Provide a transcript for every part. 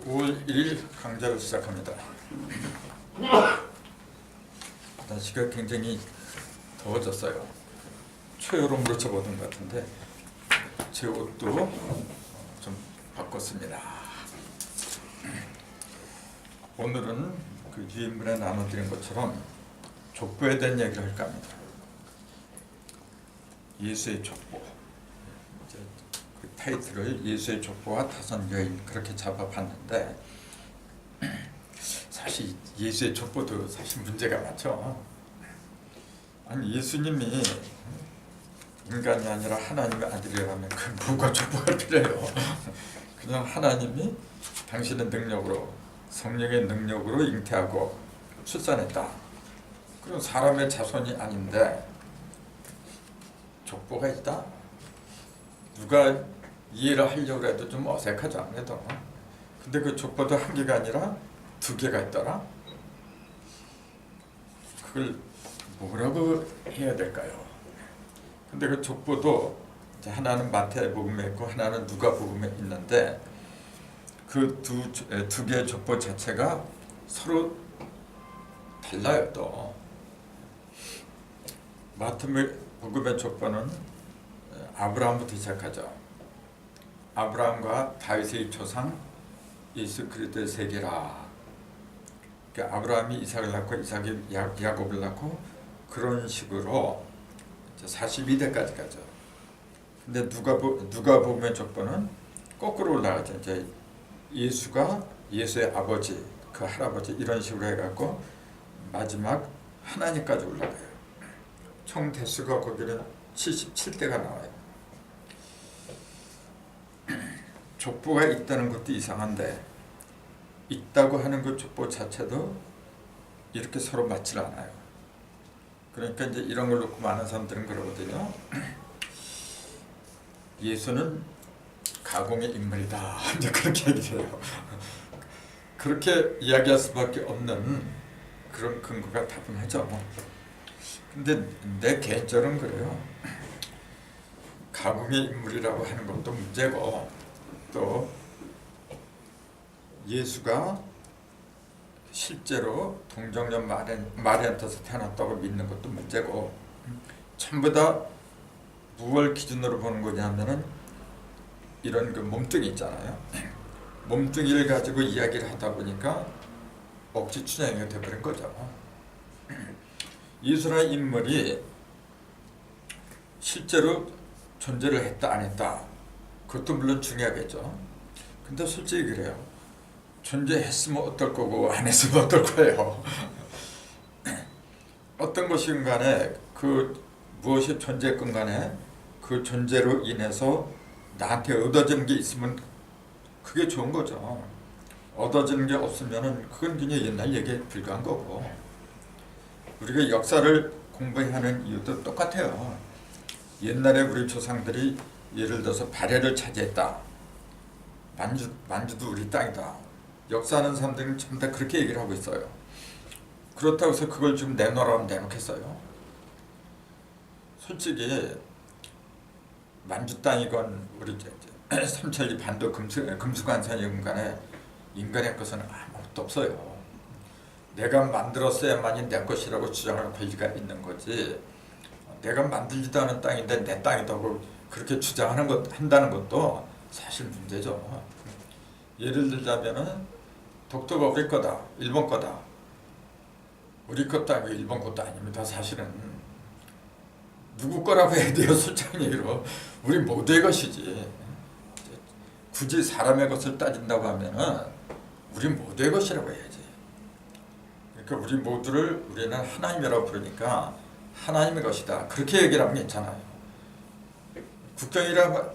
5월 1일 강좌를 시작합니다. 날씨가 굉장히 더워졌어요. 초여름으로 접어든 것 같은데 제 옷도 좀 바꿨습니다. 오늘은 그 유인문에 나눠드린 것처럼 족보에 대한 얘기를 할까 합니다. 예수의 족보. 그 타이틀을 예수의 족보와 타선 여인 그렇게 잡아봤는데 사실 예수의 족보도 사실 문제가 많죠. 아니 예수님이 인간이 아니라 하나님의 아들이라면 그 뭐가 족보가 필요해요. 그냥 하나님이 당신의 능력으로 성령의 능력으로 잉태하고 출산했다. 그럼 사람의 자손이 아닌데 족보가 있다? 누가 이해를 하려고 해도 좀 어색하죠, 아무래도. 근데 그 족보도 한 개가 아니라 두 개가 있더라. 그걸 뭐라고 해야 될까요? 근데 그 족보도 이제 하나는 마태복음에 있고 하나는 누가복음에 있는데 그 두 개의 족보 자체가 서로 달라요. 또 마태복음의 족보는 아브라함부터 시작하죠. 아브라함과 다윗의 조상 예수 그리스도의 세계라. 그러니까 아브라함이 이삭을 낳고 이삭이 야곱을 낳고 그런 식으로 42대까지 가죠. 근데 누가복음의 족보는 거꾸로 올라가죠. 이제 예수가 예수의 아버지, 그 할아버지 이런 식으로 해갖고 마지막 하나님까지 올라가요. 총 대수가 거기는 77대가 나와요. 족보가 있다는 것도 이상한데 있다고 하는 그 족보 자체도 이렇게 서로 맞질 않아요. 그러니까 이제 이런 걸 놓고 많은 사람들은 그러거든요. 예수는 가공의 인물이다. 이제 그렇게 얘기를 해요. 그렇게 이야기할 수밖에 없는 그런 근거가 다분하죠. 근데 내 개인적으로는 그래요. 가공의 인물이라고 하는 것도 문제고 또 예수가 실제로 동정녀 마리아한테서 태어났다고 믿는 것도 문제고 전부 다 무엇을 기준으로 보는 거냐면은 이런 그 몸뚱이 있잖아요. 몸뚱이를 가지고 이야기를 하다 보니까 억지 추정이 되어버린 거죠. 예수라는 인물이 실제로 존재를 했다 안 했다 그것도 물론 중요하겠죠. 근데 솔직히 그래요. 존재했으면 어떨 거고 안 했으면 어떨 거예요. 어떤 것이든 간에 그 무엇이 존재했건 간에 그 존재로 인해서 나한테 얻어지는 게 있으면 그게 좋은 거죠. 얻어지는 게 없으면은 그건 그냥 옛날 얘기에 불과한 거고. 우리가 역사를 공부하는 이유도 똑같아요. 옛날에 우리 조상들이 예를 들어서 발해를 차지했다. 만주도 우리 땅이다. 역사하는 사람들은 전부 다 그렇게 얘기를 하고 있어요. 그렇다고 해서 그걸 좀 내놓으라면 내놓겠어요? 솔직히 만주 땅이건 우리 삼천리 반도 금수관산이건 간에 인간의 것은 아무것도 없어요. 내가 만들었어야만이 내 것이라고 주장할 권리가 있는 거지. 내가 만들지도 않은 땅인데 내 땅이라고 그렇게 한다는 것도 사실 문제죠. 예를 들자면은 독도가 우리 거다, 일본 거다. 우리 것도 아니고 일본 것도 아닙니다. 사실은 누구 거라고 해야 돼요? 솔직한 얘기로 우리 모두의 것이지. 굳이 사람의 것을 따진다고 하면은 우리 모두의 것이라고 해야지. 그러니까 우리 모두를 우리는 하나님이라고 부르니까 하나님의 것이다. 그렇게 얘기를 하면 괜찮아요.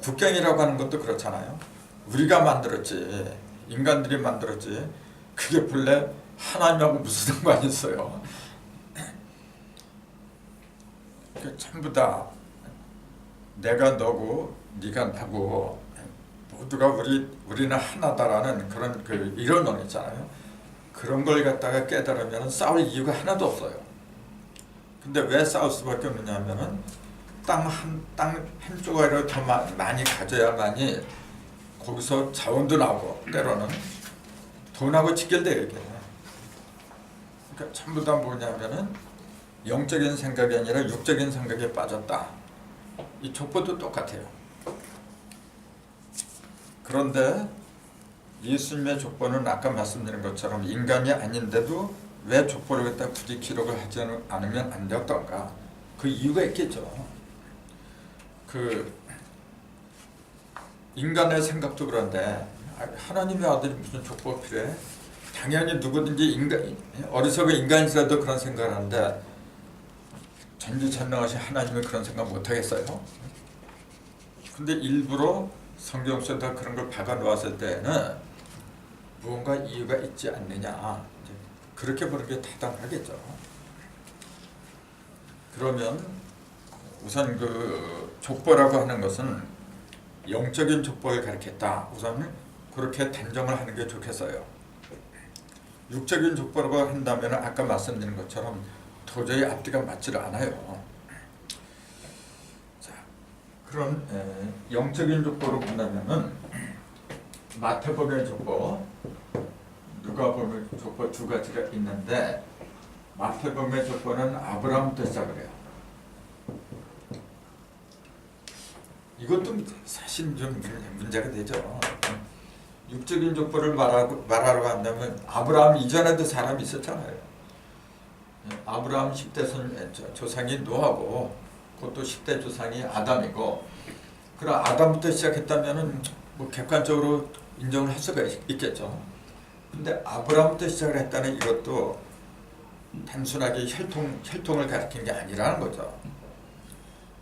국경이라고 하는 것도 그렇잖아요. 우리가 만들었지, 인간들이 만들었지. 그게 본래 하나님하고 무슨 상관이 있어요. 전부 다 내가 너고 네가 나고 모두가 우리는 하나다라는 그런 그 이론론 있잖아요. 그런 걸 갖다가 깨달으면 싸울 이유가 하나도 없어요. 근데 왜 싸울 수밖에 없느냐면은 땅 한 조각이라도 더 많이 가져야만이 거기서 자원도 나오고 때로는 돈하고 직결돼요 이게. 그러니까 전부 다 뭐냐면은 영적인 생각이 아니라 육적인 생각에 빠졌다. 이 족보도 똑같아요. 그런데 예수님의 족보는 아까 말씀드린 것처럼 인간이 아닌데도 왜 족보를 갖다 굳이 기록을 하지 않으면 안 되었던가? 그 이유가 있겠죠. 그 인간의 생각도 그런데 하나님의 아들이 무슨 족보가 필요해? 당연히 누구든지 어리석은 인간이라도 그런 생각을 하는데 전지전능하신 하나님은 그런 생각 못하겠어요? 근데 일부러 성경 속에다 그런 걸 박아 놓았을 때는 무언가 이유가 있지 않느냐, 그렇게 보는 게 타당하겠죠. 그러면 우선 그 족보라고 하는 것은 영적인 족보를 가리켰다. 우선 그렇게 단정을 하는 게 좋겠어요. 육적인 족보라고 한다면 아까 말씀드린 것처럼 도저히 앞뒤가 맞지를 않아요. 자, 그럼 영적인 족보로 본다면은 마태복음의 족보, 누가복음의 족보 두 가지가 있는데 마태복음의 족보는 아브라함부터 시작을 해요. 이것도 사실 좀 문제가 되죠. 육적인 족보를 말하러 한다면 아브라함 이전에도 사람이 있었잖아요. 아브라함 10대 조상이 노아고 그것도 10대 조상이 아담이고, 그럼 아담부터 시작했다면 뭐 객관적으로 인정을 할 수가 있겠죠. 근데 아브라함부터 시작을 했다는 이것도 단순하게 혈통을 가리킨 게 아니라는 거죠.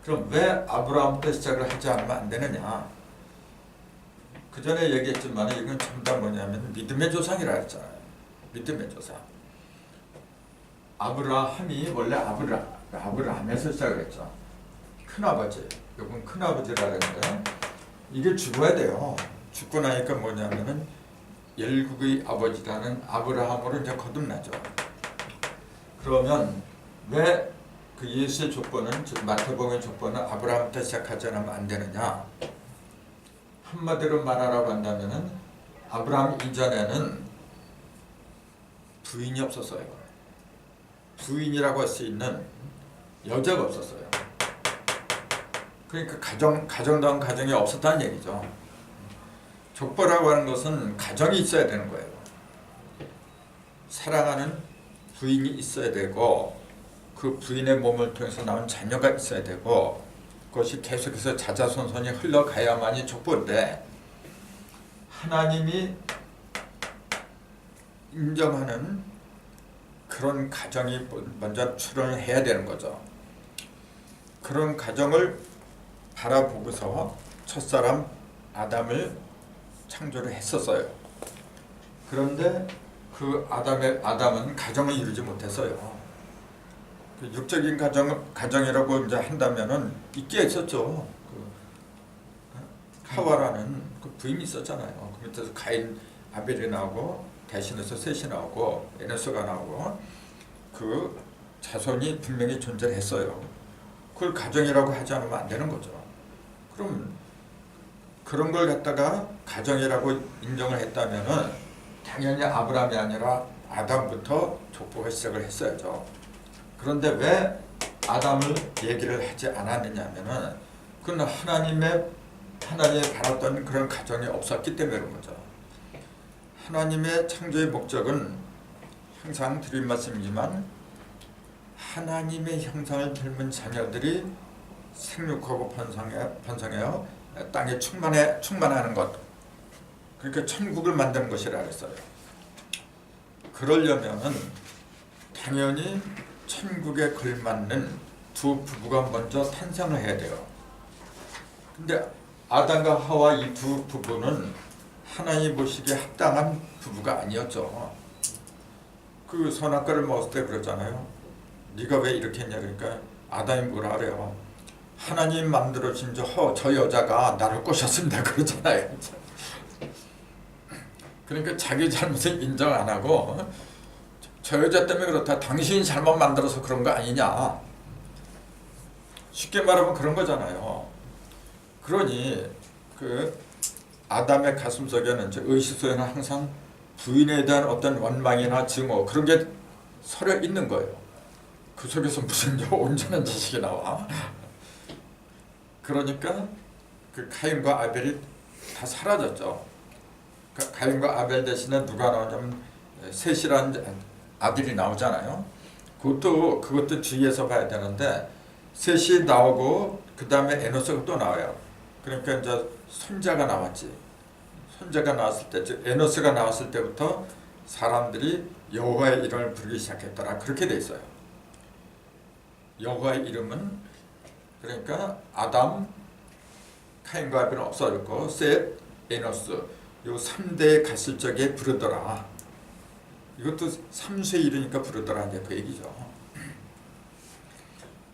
그럼 왜 아브라함부터 시작을 하지 않으면 안 되느냐? 그 전에 얘기했지만 이건 전부 다 뭐냐면 믿음의 조상이라 했잖아요. 믿음의 조상. 아브라함이 원래 아브라함에서 시작을 했죠. 큰아버지, 이건 큰아버지라 했는데 이게 죽어야 돼요. 죽고 나니까 뭐냐면은 열국의 아버지라는 아브라함으로 이제 거듭나죠. 그러면 왜 그 예수의 족보는, 즉 마태복음의 족보는 아브라함부터 시작하지 않으면 안 되느냐? 한마디로 말하라고 한다면은 아브라함 이전에는 부인이 없었어요. 부인이라고 할 수 있는 여자가 없었어요. 그러니까 가정다운 가정이 없었다는 얘기죠. 족보라고 하는 것은 가정이 있어야 되는 거예요. 사랑하는 부인이 있어야 되고, 그 부인의 몸을 통해서 나온 자녀가 있어야 되고, 그것이 계속해서 자자손손이 흘러가야만이 족보인데, 하나님이 인정하는 그런 가정이 먼저 출현을 해야 되는 거죠. 그런 가정을 바라보고서 첫사람 아담을 창조를 했었어요. 그런데 그 아담은 가정을 이루지 못했어요. 그 육적인 가정이라고 이제 한다면은 있게 있었죠. 하와라는 그 부인이 있었잖아요. 그 밑에서 가인, 아벨이 나오고 대신해서 셋이 나오고 에노스가 나오고 그 자손이 분명히 존재했어요. 그걸 가정이라고 하지 않으면 안 되는 거죠. 그럼 그런 걸 갖다가 가정이라고 인정을 했다면은 당연히 아브라함이 아니라 아담부터 족보가 시작을 했어야죠. 그런데 왜 아담을 얘기를 하지 않았느냐면은 그건 하나님이 바랐던 그런 가정이 없었기 때문에 그런 거죠. 하나님의 창조의 목적은 항상 드린 말씀이지만 하나님의 형상을 닮은 자녀들이 생육하고 번성하여 땅에 충만하는 것, 그러니까 천국을 만드는 것이라 그랬어요. 그러려면은 당연히 천국에 걸맞는 두 부부가 먼저 탄생을 해야 돼요. 근데 아담과 하와 이 두 부부는 하나님 보시기에 합당한 부부가 아니었죠. 그 선악과를 먹었을 때 그러잖아요. 네가 왜 이렇게 했냐, 그러니까 아담이 뭐라 그래요? 하나님 만들어진 저 여자가 나를 꼬셨습니다 그러잖아요. 그러니까 자기 잘못을 인정 안 하고 저 여자 때문에 그렇다, 당신이 잘못 만들어서 그런 거 아니냐, 쉽게 말하면 그런 거잖아요. 그러니 그 아담의 가슴속에는 의식소에는 항상 부인에 대한 어떤 원망이나 증오 그런 게 서려 있는 거예요. 그 속에서 무슨 온전한 지식이 나와? 그러니까 그 가인과 아벨이 다 사라졌죠. 가인과 아벨 대신에 누가 나오냐면 셋이라는 아들이 나오잖아요. 그것도 주의해서 봐야 되는데 셋이 나오고 그 다음에 에노스가 또 나와요. 그러니까 이제 손자가 나왔지. 손자가 나왔을 때, 즉 에노스가 나왔을 때부터 사람들이 여호와의 이름을 부르기 시작했더라. 그렇게 돼 있어요. 여호와의 이름은 그러니까 아담, 카인과 아벨은 없어졌고 셋, 에노스 요 3대에 갔을 적에 부르더라. 이것도 삼수의 이르니까 부르더라 이제 그 얘기죠.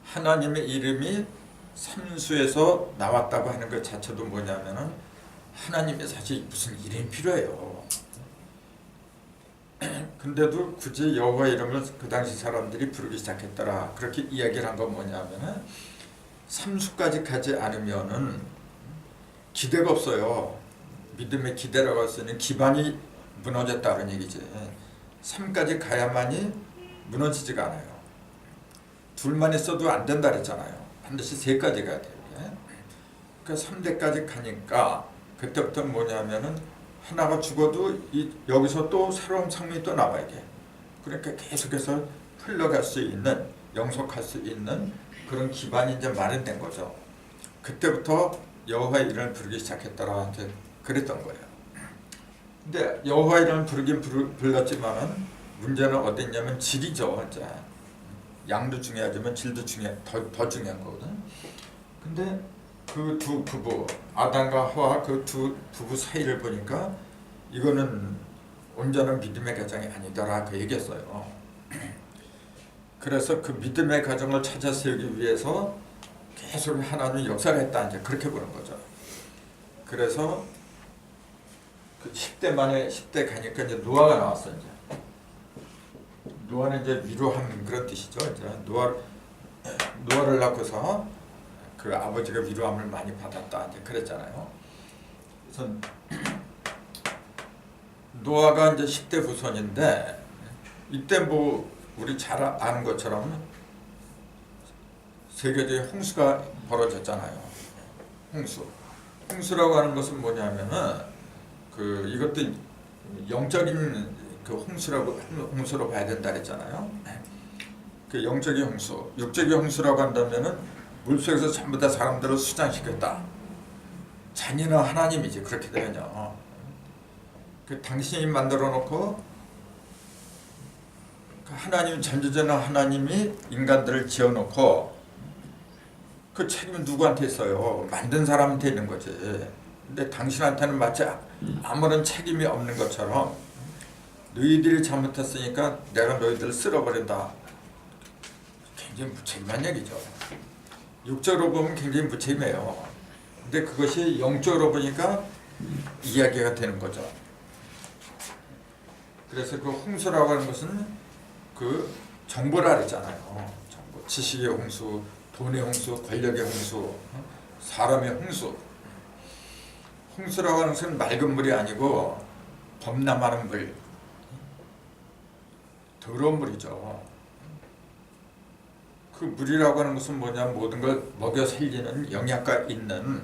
하나님의 이름이 삼수에서 나왔다고 하는 것 자체도 뭐냐면은 하나님의 사실 무슨 이름이 필요해요. 근데도 굳이 여호와 이름을 그 당시 사람들이 부르기 시작했더라. 그렇게 이야기를 한 건 뭐냐면은 삼수까지 가지 않으면은 기대가 없어요. 믿음의 기대라고 할 수 있는 기반이 무너졌다는 얘기지. 3까지 가야만이 무너지지가 않아요. 둘만 있어도 안 된다 그랬잖아요. 반드시 3까지 가야 돼요. 그러니까 3대까지 가니까 그때부터 뭐냐면은 하나가 죽어도 여기서 또 새로운 생명이 또 나와야 돼. 그러니까 계속해서 흘러갈 수 있는, 영속할 수 있는 그런 기반이 이제 마련된 거죠. 그때부터 여호와의 이름을 부르기 시작했더라. 이제 그랬던 거예요. 근데 여호와 이름을 부르긴 불렀지만은 문제는 어디 있냐면 질이죠. 이제 양도 중요하지만 질도 더 중요한 거거든. 근데 그 두 부부 아담과 하와 그 두 부부 사이를 보니까 이거는 온전한 믿음의 가정이 아니더라 그 얘기했어요. 그래서 그 믿음의 가정을 찾아 세우기 위해서 계속 하나님이 역사를 했다 이제 그렇게 보는 거죠. 그래서 그 10대 만에 10대 가니까 이제 노아가 나왔어 이제. 노아는 이제 위로한 그런 뜻이죠. 이제 노아를 낳고서 그 아버지가 위로함을 많이 받았다 이제 그랬잖아요. 그래서 노아가 이제 10대 후손인데 이때 뭐 우리 잘 아는 것처럼 세계적인 홍수가 벌어졌잖아요. 홍수라고 하는 것은 뭐냐면은 그 이것도 영적인 그 홍수로 봐야 된다 그랬잖아요. 그 영적인 홍수, 육적인 홍수라고 한다면은 물속에서 전부 다 사람들을 수장시켰다. 잔인한 하나님이지 그렇게 되면요. 그 당신이 만들어 놓고 그 하나님 전지전능 하나님이 인간들을 지어 놓고 그 책임은 누구한테 있어요? 만든 사람한테 있는 거지. 근데 당신한테는 마치 아무런 책임이 없는 것처럼 너희들이 잘못했으니까 내가 너희들을 쓸어버린다. 굉장히 무책임한 얘기죠. 육적으로 보면 굉장히 무책임해요. 근데 그것이 영적으로 보니까 이야기가 되는 거죠. 그래서 그 홍수라고 하는 것은 그 정보라 그랬잖아요. 정보, 지식의 홍수, 돈의 홍수, 권력의 홍수, 사람의 홍수. 홍수라고 하는 것은 맑은 물이 아니고 범람하는 물, 더러운 물이죠. 그 물이라고 하는 것은 뭐냐, 모든 걸 먹여 살리는 영양가 있는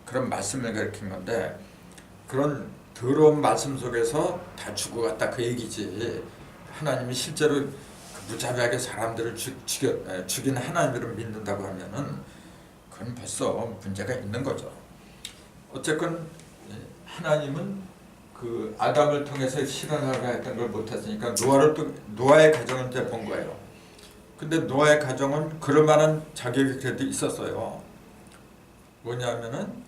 그런 말씀을 가리킨 건데 그런 더러운 말씀 속에서 다 죽어갔다 그 얘기지. 하나님이 실제로 그 무자비하게 사람들을 죽인 하나님을 믿는다고 하면은 그건 벌써 문제가 있는 거죠. 어쨌건 하나님은 그 아담을 통해서 실현하려 했던 걸 못했으니까 노아의 가정을 이제 본 거예요. 근데 노아의 가정은 그럴 만한 자격이 그래도 있었어요. 뭐냐면은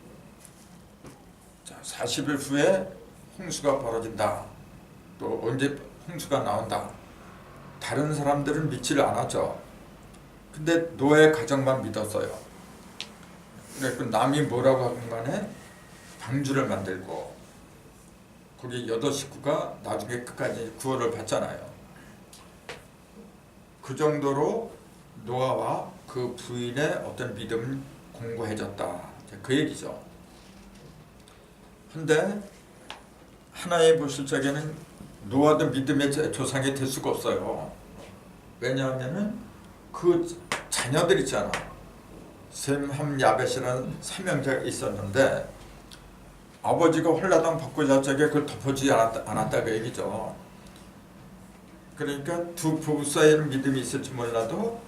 40일 후에 홍수가 벌어진다. 또 언제 홍수가 나온다. 다른 사람들은 믿지를 않았죠. 근데 노아의 가정만 믿었어요. 그러니까 남이 뭐라고 하건 간에 방주를 만들고 거기 8식구가 나중에 끝까지 구원을 받잖아요. 그 정도로 노아와 그 부인의 어떤 믿음을 공고해졌다. 그 얘기죠. 근데 하나의 보실 적에는 노아도 믿음의 조상이 될 수가 없어요. 왜냐하면은 그 자녀들 있잖아. 셈, 함, 야벳이라는 삼형제가 있었는데 아버지가 홀라당 벗고자적에 그걸 덮어주지 않았다 그 얘기죠. 그러니까 두 부부 사이에는 믿음이 있을지 몰라도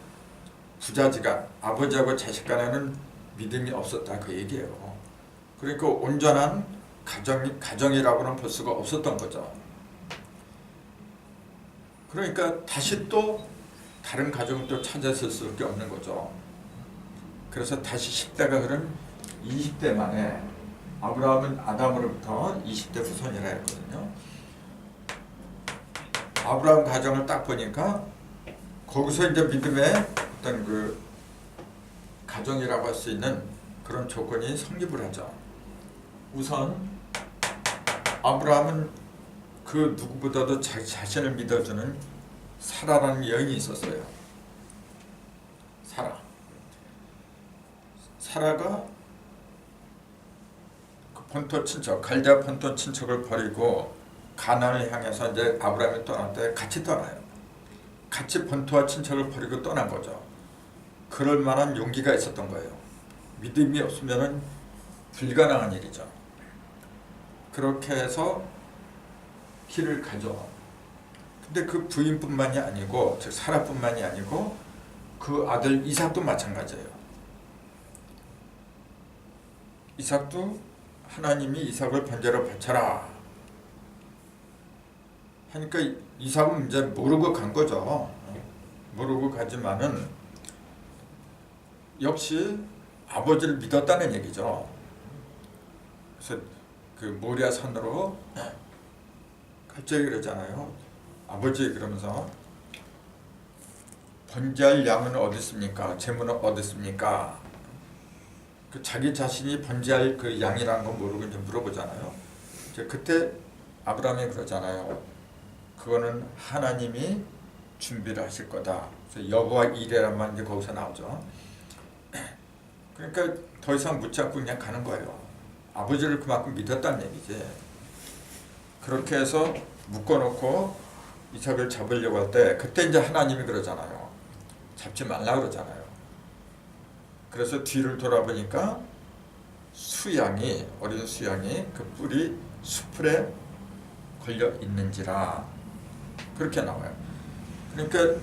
부자지간 아버지하고 자식 간에는 믿음이 없었다 그 얘기예요. 그러니까 온전한 가정이라고는 볼 수가 없었던 거죠. 그러니까 다시 또 다른 가정을 또 찾았을 수밖에 없는 거죠. 그래서 다시 10대가 흐른 20대 만에 아브라함은 아담으로부터 20대 후손이라 했거든요. 아브라함 가정을 딱 보니까 거기서 이제 믿음의 어떤 그 가정이라고 할 수 있는 그런 조건이 성립을 하죠. 우선 아브라함은 그 누구보다도 자신을 믿어주는 사라라는 여인이 있었어요. 사라가 그 본토 친척, 갈대아 본토 친척을 버리고 가나안을 향해서 이제 아브라함이 떠날 때 같이 떠나요. 같이 본토와 친척을 버리고 떠난 거죠. 그럴 만한 용기가 있었던 거예요. 믿음이 없으면은 불가능한 일이죠. 그렇게 해서 길을 가죠. 근데 그 부인뿐만이 아니고, 즉 사라뿐만이 아니고 그 아들 이삭도 마찬가지예요. 이삭도 하나님이 이삭을 번제로 바쳐라 하니까 이삭은 이제 모르고 간 거죠. 모르고 가지만은 역시 아버지를 믿었다는 얘기죠. 그래서 그 모리아 산으로 갑자기 그러잖아요. 아버지 그러면서 번제할 양은 어디 있습니까? 재물은 어디 있습니까? 그 자기 자신이 번제할 그 양이라는 거 모르고 이제 물어보잖아요. 이제 그때 아브라함이 그러잖아요. 그거는 하나님이 준비를 하실 거다. 그래서 여호와 이레란만 이제 거기서 나오죠. 그러니까 더 이상 묻지 않고 그냥 가는 거예요. 아버지를 그만큼 믿었다는 얘기지. 그렇게 해서 묶어놓고 이삭을 잡으려고 할 때 그때 이제 하나님이 그러잖아요. 잡지 말라 그러잖아요. 그래서 뒤를 돌아보니까 수양이, 어린 수양이 그 뿔이 수풀에 걸려 있는지라 그렇게 나와요. 그러니까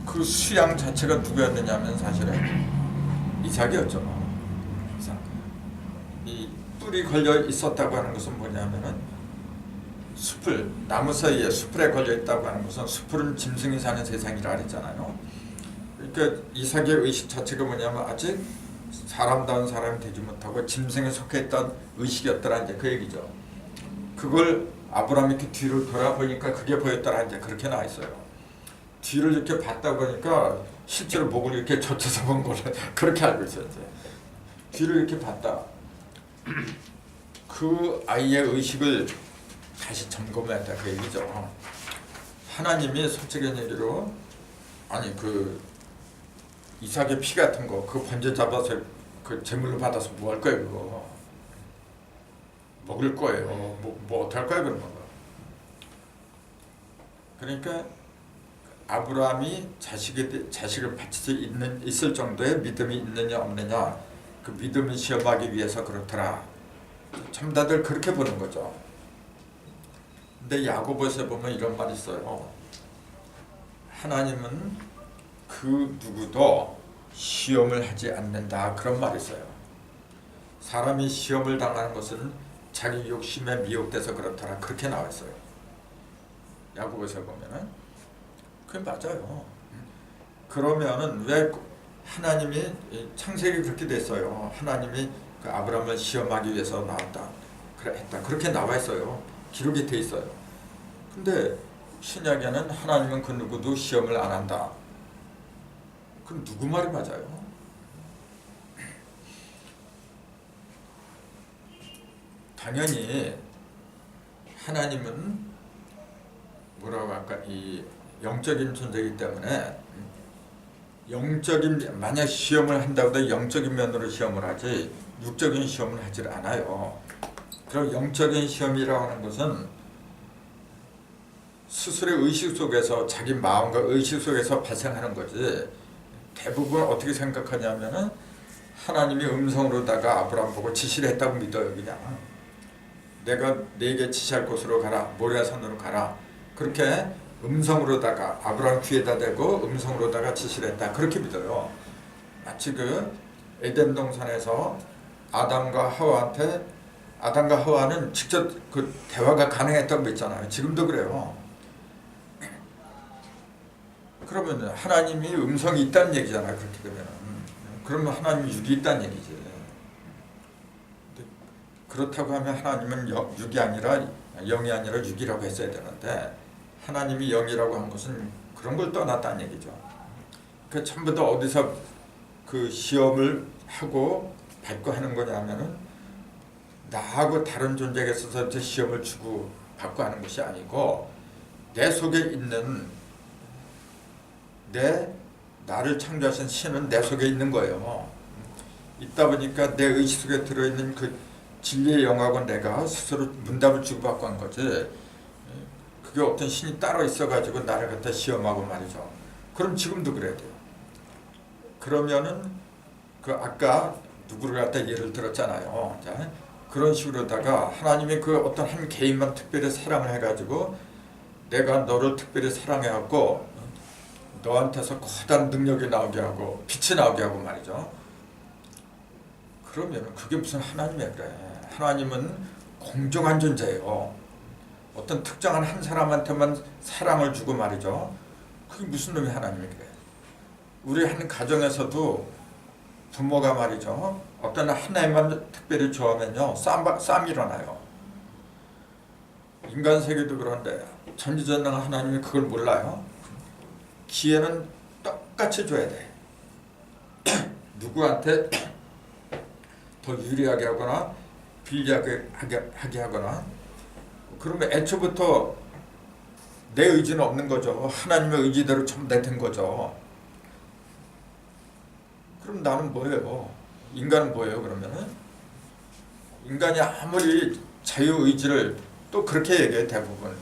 그 수양 자체가 누구였느냐면 사실은 이삭이었죠. 이삭. 이 뿔이 걸려 있었다고 하는 것은 뭐냐면은 숲을, 나무 사이에 숲에 걸려 있다고 하는 것은 숲은 짐승이 사는 세상이라 그랬잖아요. 그러니까 이삭의 의식 자체가 뭐냐면 아직 사람다운 사람이 되지 못하고 짐승에 속해 있던 의식이었더라 이제 그 얘기죠. 그걸 아브라함이 이렇게 뒤를 돌아보니까 그게 보였더라 이제 그렇게 나와 있어요. 뒤를 이렇게 봤다 보니까 실제로 목을 이렇게 젖혀서 본 걸로 그렇게 알고 있어요. 이제 뒤를 이렇게 봤다. 그 아이의 의식을 다시 점검했다 그 얘기죠. 하나님이 솔직한 얘기로 아니 그 이삭의 피 같은 거 그 번제 잡아서 그 제물로 받아서 뭐 할 거예요 그거. 먹을 거예요. 뭐 어떡할 거예요 그런 거. 그러니까 아브라함이 자식을 바칠 수 있을 정도의 믿음이 있느냐 없느냐 그 믿음을 시험하기 위해서 그렇더라. 참 다들 그렇게 보는 거죠. 근데 야고보서에 보면 이런 말이 있어요. 하나님은 그 누구도 시험을 하지 않는다 그런 말이 있어요. 사람이 시험을 당하는 것은 자기 욕심에 미혹돼서 그렇더라 그렇게 나와 있어요. 야고보서에 보면은 그게 맞아요. 그러면은 왜 하나님이 창세기 그렇게 됐어요. 하나님이 그 아브라함을 시험하기 위해서 나왔다 그래 했다 그렇게 나와 있어요. 기록이 돼 있어요. 근데 신약에는 하나님은 그 누구도 시험을 안 한다. 그럼 누구 말이 맞아요? 당연히 하나님은 뭐라고 할까 이 영적인 존재이기 때문에 영적인 만약 시험을 한다고 해도 영적인 면으로 시험을 하지 육적인 시험을 하질 않아요. 그런 영적인 시험이라고 하는 것은 스스로의 의식 속에서 자기 마음과 의식 속에서 발생하는 거지. 대부분 어떻게 생각하냐면은 하나님이 음성으로다가 아브라함 보고 지시를 했다고 믿어요. 그냥 내가 네게 지시할 곳으로 가라, 모리아산으로 가라, 그렇게 음성으로다가 아브라함 귀에다 대고 음성으로다가 지시를 했다, 그렇게 믿어요. 마치 그 에덴 동산에서 아담과 하와는 직접 그 대화가 가능했다고 믿잖아요. 지금도 그래요. 그러면 하나님이 음성이 있다는 얘기잖아요. 그렇게 되면 그러면 하나님이 육이 있다는 얘기지. 그렇다고 하면 하나님은 육이 아니라 영이 아니라 육이라고 했어야 되는데, 하나님이 영이라고 한 것은 그런 걸 떠났다는 얘기죠. 그 전부 다 어디서 그 시험을 하고 받고 하는 거냐면은 나하고 다른 존재에 있어서 시험을 주고 받고 하는 것이 아니고, 내 속에 있는 나를 창조하신 신은 내 속에 있는 거예요. 있다 보니까 내 의식 속에 들어있는 그 진리의 영하고 내가 스스로 문답을 주고받고 한 거지. 그게 어떤 신이 따로 있어가지고 나를 갖다 시험하고 말이죠. 그럼 지금도 그래야 돼요. 그러면은 그 아까 누구를 갖다 예를 들었잖아요. 자, 그런 식으로다가 하나님이 그 어떤 한 개인만 특별히 사랑을 해가지고 내가 너를 특별히 사랑해갖고 너한테서 커다란 능력이 나오게 하고 빛이 나오게 하고 말이죠. 그러면 그게 무슨 하나님이야. 그래. 하나님은 공정한 존재예요. 어떤 특정한 한 사람한테만 사랑을 주고 말이죠. 그게 무슨 놈이 하나님이 그래. 우리 한 가정에서도 부모가 말이죠, 어떤 하나님만 특별히 좋아하면요 싸움이 일어나요. 인간 세계도 그런데 전지전능한 하나님이 그걸 몰라요. 기회는 똑같이 줘야 돼. 누구한테 더 유리하게 하거나 불리하게 하게 하거나, 그러면 애초부터 내 의지는 없는 거죠. 하나님의 의지대로 전부 다 된 거죠. 그럼 나는 뭐예요? 인간은 뭐예요? 그러면은 인간이 아무리 자유의지를 또 그렇게 얘기해. 대부분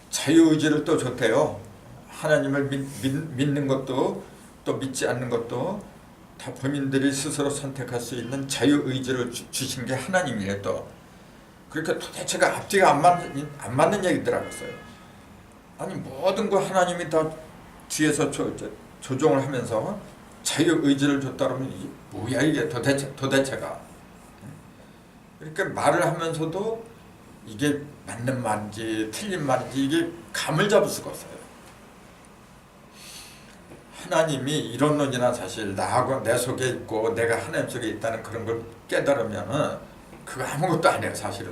자유의지를 또 줬대요. 하나님을 믿는 것도 또 믿지 않는 것도 다 본인들이 스스로 선택할 수 있는 자유의지를 주신 게 하나님이에요. 또 그러니까 도대체가 앞뒤가 안 맞는 얘기더라고요. 아니 모든 거 하나님이 다 뒤에서 조종을 하면서 자유의지를 줬다 그러면 이게 뭐야 이게 도대체가. 그러니까 말을 하면서도 이게 맞는 말인지 틀린 말인지 이게 감을 잡을 수가 없어요. 하나님이 이런 논이나 사실 나하고 내 속에 있고 내가 하나님 속에 있다는 그런 걸 깨달으면은 그거 아무것도 아니에요 사실은.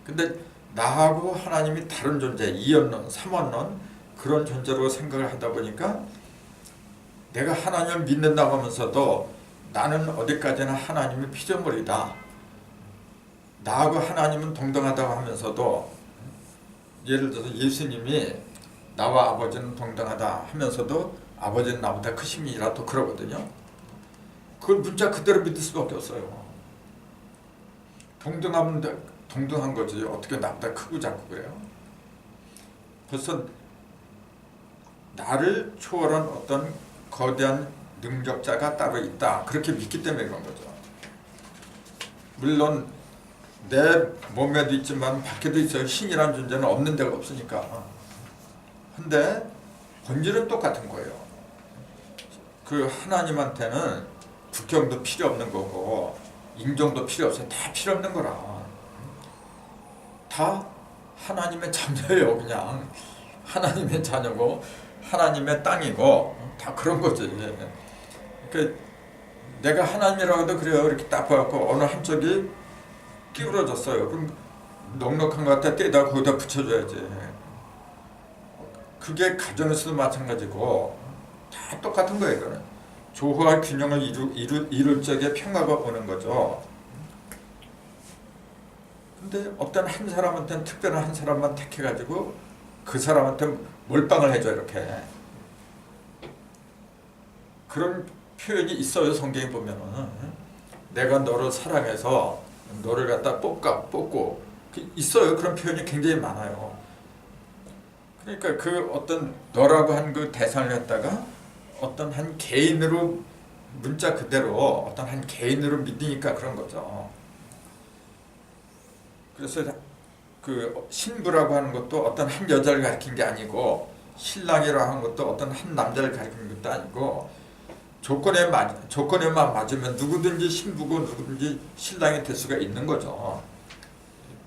근데 나하고 하나님이 다른 존재, 이원론, 삼원론 그런 존재로 생각을 하다 보니까 내가 하나님을 믿는다고 하면서도 나는 어디까지나 하나님의 피조물이다, 나하고 하나님은 동등하다고 하면서도, 예를 들어서 예수님이 나와 아버지는 동등하다 하면서도 아버지는 나보다 크심이라 또 그러거든요. 그걸 문자 그대로 믿을 수밖에 없어요. 동등하면 동등한 거지 어떻게 나보다 크고 작고 그래요. 벌써 나를 초월한 어떤 거대한 능력자가 따로 있다 그렇게 믿기 때문에 그런 거죠. 물론 내 몸에도 있지만 밖에도 있어요. 신이라는 존재는 없는 데가 없으니까. 근데 본질은 똑같은 거예요. 그 하나님한테는 국경도 필요 없는 거고 인종도 필요 없어요. 다 필요 없는 거라. 다 하나님의 자녀예요. 그냥 하나님의 자녀고 하나님의 땅이고 다 그런 거지. 그러니까 내가 하나님이라고 해도 그래요. 이렇게 딱 봐갖고 어느 한쪽이 기울어졌어요. 그럼 넉넉한 것 같아 떼다 거기다 붙여줘야지. 그게 가정에서도 마찬가지고 다 똑같은 거예요. 이거는 조화와 균형을 이룰 적에 평화가 오는 거죠. 근데 어떤 한 사람한테는 특별한 한 사람만 택해가지고 그 사람한테 몰빵을 해줘 이렇게. 그런 표현이 있어요. 성경에 보면은 내가 너를 사랑해서 너를 갖다 뽑고 있어요. 그런 표현이 굉장히 많아요. 그러니까 그 어떤 너라고 한 그 대상을 갖다가 어떤 한 개인으로 문자 그대로 어떤 한 개인으로 믿으니까 그런 거죠. 그래서 그 신부라고 하는 것도 어떤 한 여자를 가리킨 게 아니고 신랑이라고 하는 것도 어떤 한 남자를 가리킨 것도 아니고 조건에만 맞으면 누구든지 신부고 누구든지 신랑이 될 수가 있는 거죠.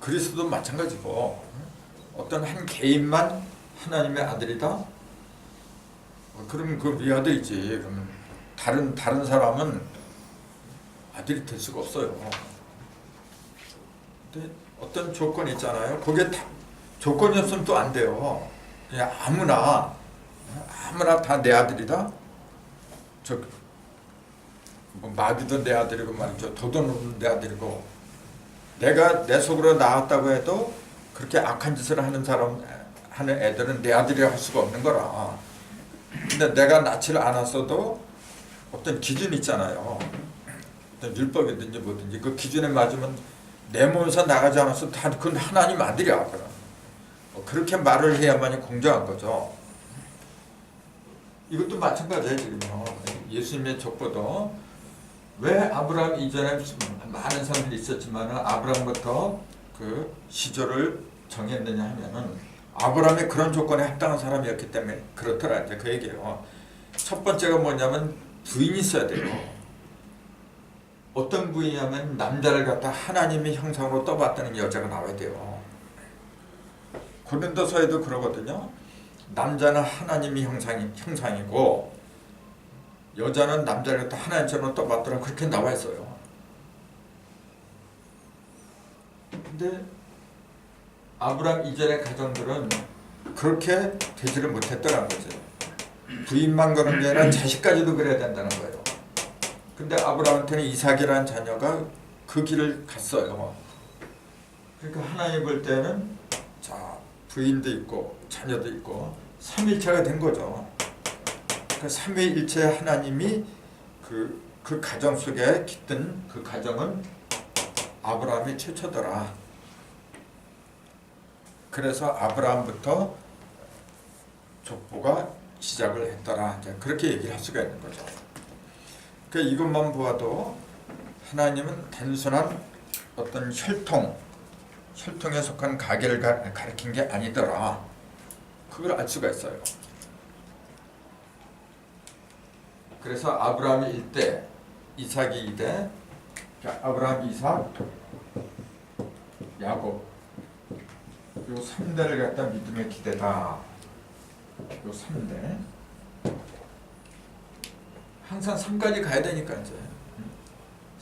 그리스도도 마찬가지고 어떤 한 개인만 하나님의 아들이다? 그러면 그 위아들이지. 그러면 다른 사람은 아들이 될 수가 없어요. 근데 어떤 조건이 있잖아요. 거기에 조건이 없으면 또 안 돼요. 그냥 아무나 다 내 아들이다? 뭐 마귀도 내 아들이고 말이죠. 도도는 내 아들이고 내가 내 속으로 나왔다고 해도 그렇게 악한 짓을 하는 애들은 내 아들이라 할 수가 없는 거라. 근데 내가 낳지를 않았어도 어떤 기준이 있잖아요. 어떤 율법이든지 뭐든지 그 기준에 맞으면 내 몸에서 나가지 않아서 다 그건 하나님 아들이야. 그렇게 말을 해야만이 공정한 거죠. 이것도 마찬가지예요. 지금요. 예수님의 족보도 왜 아브라함 이전에 많은 사람들이 있었지만 아브라함부터 그 시조를 정했느냐 하면은 아브라함이 그런 조건에 합당한 사람이었기 때문에 그렇더라. 이제 그 얘기예요. 첫 번째가 뭐냐면 부인이 있어야 돼요. 어떤 부인이냐면 남자를 갖다 하나님의 형상으로 떠봤다는 여자가 나와야 돼요. 고린도서에도 그러거든요. 남자는 하나님의 형상이고 여자는 남자를 갖다 하나님처럼 떠봤더라. 그렇게 나와 있어요. 근데 아브라함 이전의 가정들은 그렇게 되지를 못했더라는 거죠. 부인만 그런 게 아니라 자식까지도 그래야 된다는 거예요. 근데 아브라함한테는 이삭이라는 자녀가 그 길을 갔어요. 그러니까 하나님 볼 때는 자 부인도 있고 자녀도 있고 삼위일체가 된 거죠. 그 삼위일체 하나님이 그 가정 속에 깃든 그 가정은 아브라함이 최초더라. 그래서 아브라함부터 족보가 시작을 했더라. 이제 그렇게 얘기를 할 수가 있는 거죠. 그러니까 이것만 보아도 하나님은 단순한 어떤 혈통에 속한 가계를 가리킨 게 아니더라. 그걸 알 수가 있어요. 그래서 아브라함이 1대, 이삭이 2대, 아브라함, 이삭, 야곱. 요 3대를 갖다 믿음의 기대다. 요 3대. 항상 3까지 가야 되니까 이제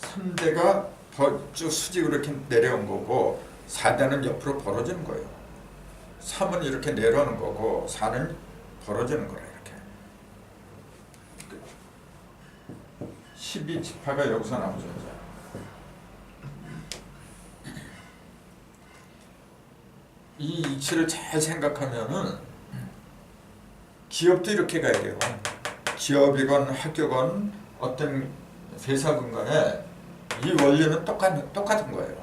3대가 쭉 수직으로 이렇게 내려온 거고 4대는 옆으로 벌어지는 거예요. 3은 이렇게 내려오는 거고 4는 벌어지는 거라 이렇게. 12지파가 여기서 나오죠. 이 이치를 잘 생각하면은 기업도 이렇게 가야 돼요. 기업이건 학교건 어떤 회사건 간에 이 원리는 똑같은 거예요.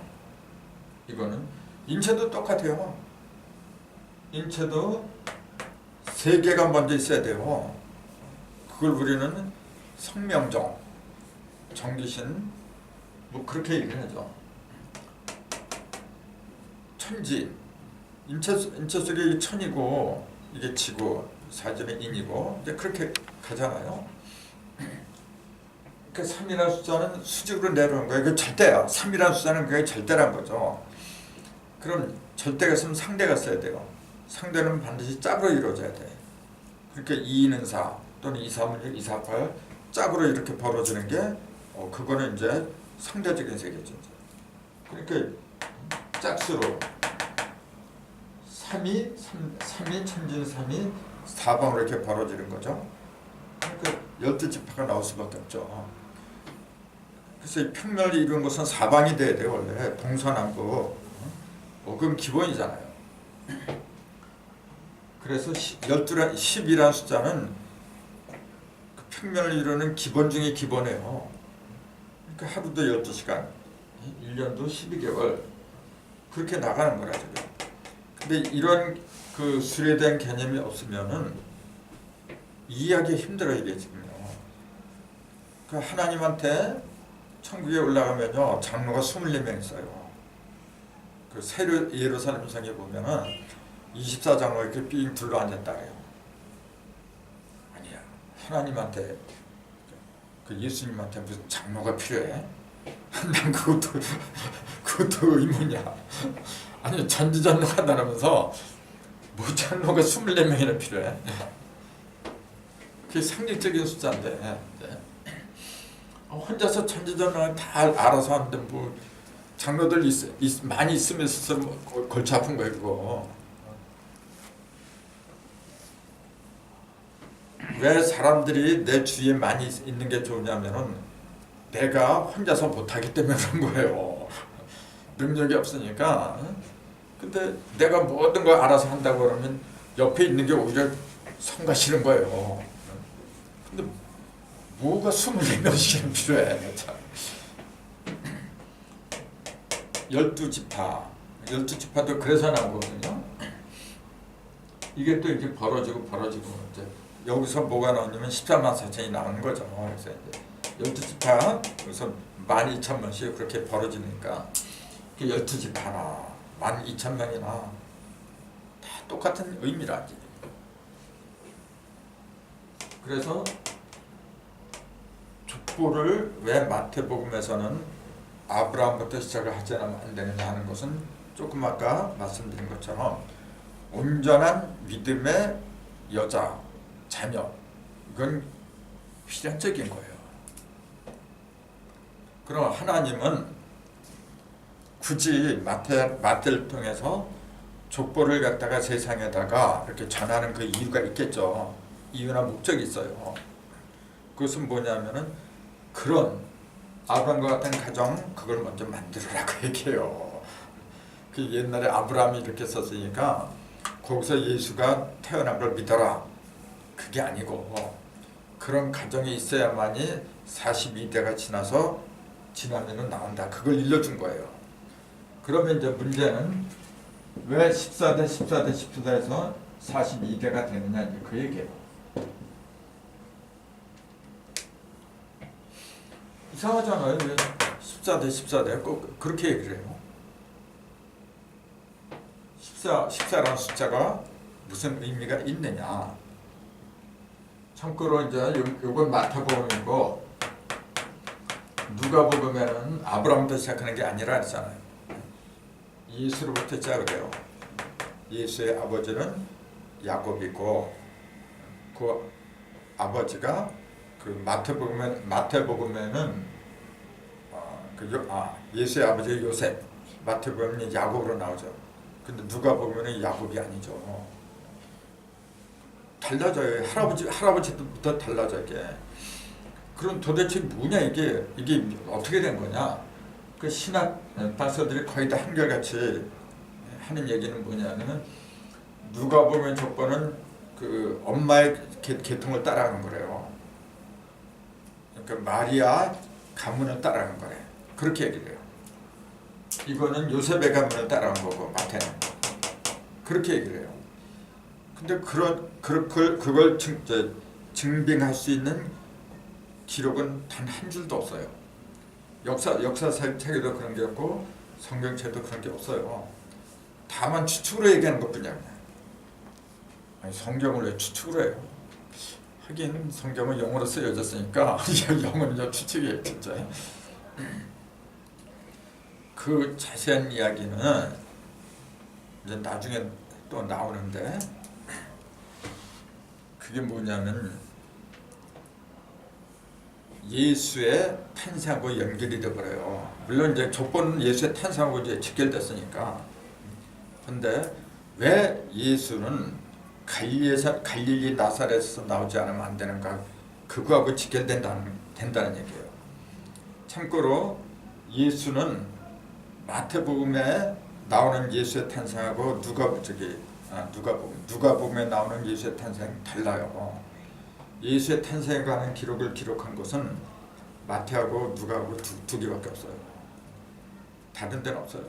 이거는 인체도 똑같아요. 인체도 세계가 먼저 있어야 돼요. 그걸 우리는 성명정, 정기신 뭐 그렇게 얘기를 하죠. 천지, 인체 속에 천이고 이게 지구, 사전에 인이고 이제 그렇게 가잖아요. 그러니까 3이라는 숫자는 수직으로 내려오는 거예요. 그 절대야. 3이라는 숫자는 그게 절대란 거죠. 그럼 절대가 있으면 상대가 써야 돼요. 상대는 반드시 짝으로 이루어져야 돼. 그러니까 2는 4 또는 2, 3은 6, 2, 4, 8 짝으로 이렇게 벌어지는 게 그거는 이제 상대적인 세계죠. 그러니까 짝수로 3이 천진 3이 4방으로 이렇게 벌어지는 거죠. 그러니까 12지파가 나올 수밖에 없죠. 그래서 이 평면을 이루는 것은 4방이 돼야 돼요. 원래 동서남북. 그럼 기본이잖아요. 그래서 10이라는 숫자는 그 평면을 이루는 기본 중에 기본이에요. 그러니까 하루도 12시간, 1년도 12개월 그렇게 나가는 거라 지금. 근데 이런 그 수레된 개념이 없으면은 이해하기 힘들어 이게 지금요. 그 하나님한테 천국에 올라가면요 장로가 24명 있어요. 그 세례 예루살렘 성에 보면은 24장로 이렇게 삥 둘러 앉았다 그래요. 아니야. 하나님한테 그 예수님한테 무슨 장로가 필요해? 난 그것도 의문이야. 아니 전지전능하다 그러면서 뭐 장로가 24명이나 필요해? 그게 상징적인 숫자인데 혼자서 전지전능을 다 알아서 하는데 뭐 장로들 많이 있으면 스스로 골치 아픈 거예요 그거. 왜 사람들이 내 주위에 많이 있는 게 좋냐면은 내가 혼자서 못하기 때문에 그런 거예요. 능력이 없으니까. 근데 내가 모든 걸 알아서 한다고 그러면 옆에 있는 게 오히려 성가시는 거예요. 근데 뭐가 24명씩이나 필요해. 12지파도 그래서 나오거든요. 이게 또 이렇게 벌어지고 이제 여기서 뭐가 나오냐면 14만 4천이 나오는 거죠. 그래서 이제 12지파 그래서 12,000명씩 그렇게 벌어지니까 12지파나 12,000명이나 다 똑같은 의미라지. 그래서 족보를 왜 마태복음에서는 아브라함부터 시작을 하지 않으면 안 되느냐 하는 것은 조금 아까 말씀드린 것처럼 온전한 믿음의 여자, 자녀 이건 필연적인 거예요. 그럼 하나님은 굳이 마태를 통해서 족보를 갖다가 세상에다가 이렇게 전하는 그 이유가 있겠죠. 이유나 목적이 있어요. 그것은 뭐냐면은 그런 아브라함과 같은 가정 그걸 먼저 만들으라고 얘기해요. 그 옛날에 아브라함이 이렇게 썼으니까 거기서 예수가 태어난 걸 믿어라. 그게 아니고 그런 가정이 있어야만이 42대가 지나면은 나온다. 그걸 일러준 거예요. 그러면 이제 문제는 왜 14대에서 42대가 되느냐 이제 그 얘기예요. 이상하잖아요. 왜 14대 꼭 그렇게 얘기를 해요. 14라는 숫자가 무슨 의미가 있느냐. 참고로 이제 요건 마태복음이고 누가복음에는 아브라함부터 시작하는 게 아니라 했잖아요. 예수로부터 시작해요. 예수의 아버지는 야곱이고 그 아버지가 그 마태복음에는 예수의 아버지 요셉, 마태복음은 야곱으로 나오죠. 근데 누가복음은 야곱이 아니죠. 달라져요. 할아버지부터 달라져 이게. 그럼 도대체 뭐냐 이게 어떻게 된 거냐? 그 신학 박사들이 거의 다 한결같이 하는 얘기는 뭐냐면은 누가복음의 족보는 그 엄마의 계통을 따라가는 거래요. 그러니까 마리아 가문을 따라가는 거래. 그렇게 얘기를 해요. 이거는 요셉의 가문을 따라간 거고 마태는 그렇게 얘기를 해요. 근데 그걸 증빙할 수 있는 기록은 단 한 줄도 없어요. 역사책에도 그런 게 없고 성경책에도 그런 게 없어요. 다만 추측으로 얘기하는 것뿐이야. 아니 성경을 왜 추측으로 해요? 하긴 성경은 영어로 쓰여졌으니까 영어는 추측이에요 진짜. 그 자세한 이야기는 이제 나중에 또 나오는데 그게 뭐냐면 예수의 탄생하고 연결이 되어버려요. 물론 이제 족보는 예수의 탄생하고 이제 직결됐으니까. 근데 왜 예수는 갈릴리 나사렛에서 나오지 않으면 안 되는가? 그거하고 직결된다는 얘기예요. 참고로 예수는 마태복음에 나오는 예수의 탄생하고 누가복음에 나오는 예수의 탄생 달라요. 예수의 탄생에 관한 기록을 기록한 것은 마태하고 누가하고 두 개밖에 없어요. 다른 데는 없어요.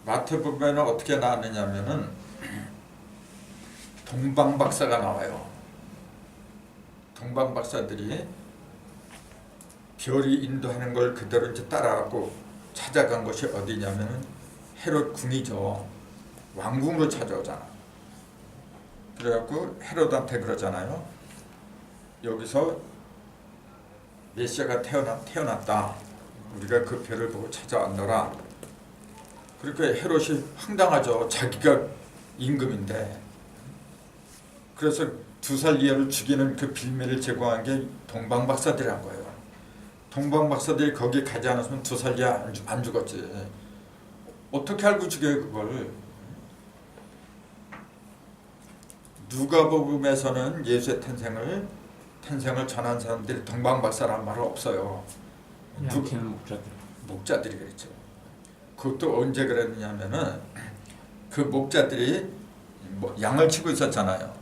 마태복음에는 어떻게 나왔느냐면은 동방박사가 나와요. 동방박사들이 별이 인도하는 걸 그대로 이제 따라가고 찾아간 곳이 어디냐면은 헤롯 궁이죠. 왕궁으로 찾아오잖아. 그래갖고 헤롯한테 그러잖아요. 여기서 메시아가 태어났다. 우리가 그 별을 보고 찾아왔노라. 그러니까 헤롯이 황당하죠. 자기가 임금인데. 그래서 2살 이하를 죽이는 그 빌미를 제공한 게 동방박사들이란 거예요. 동방박사들이 거기 가지 않았으면 2살 이하 안 죽었지. 어떻게 알고 죽여요 그걸. 누가복음에서는 예수의 탄생을 전한 사람들이 동방박사란 말은 없어요. 목자들이 그랬죠. 그것도 언제 그랬냐면은 그 목자들이 양을 치고 있었잖아요.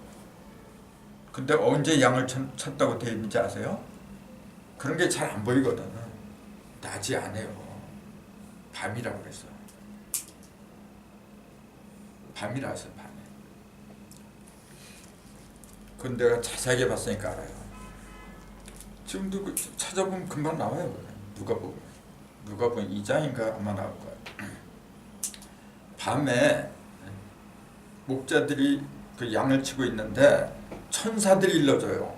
근데 언제 양을 쳤다고 되어 있는지 아세요? 그런 게 잘 안 보이거든. 낮이 아니에요. 밤이라고 그랬어요. 밤이라서 밤에. 그건 내가 자세하게 봤으니까 알아요. 지금도 찾아보면 금방 나와요. 누가복음 2장인가 아마 나올 거예요. 밤에 목자들이 그 양을 치고 있는데 천사들이 일러줘요.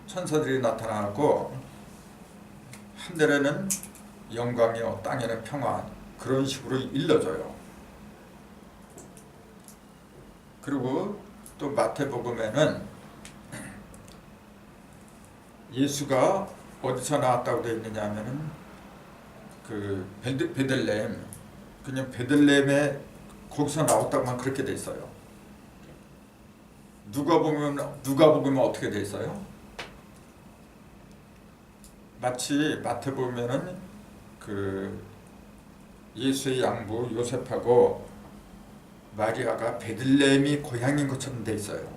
천사들이 나타나고 하늘에는 영광이요 땅에는 평화, 그런 식으로 일러줘요. 그리고 또 마태복음에는 예수가 어디서 나왔다고 되어 있느냐 하면은 그 베들레헴, 그냥 베들레헴에 거기서 나왔다고만 그렇게 돼 있어요. 누가복음은 어떻게 돼 있어요? 마치 마태복음에는 그 예수의 양부 요셉하고 마리아가 베들레헴이 고향인 것처럼 돼 있어요.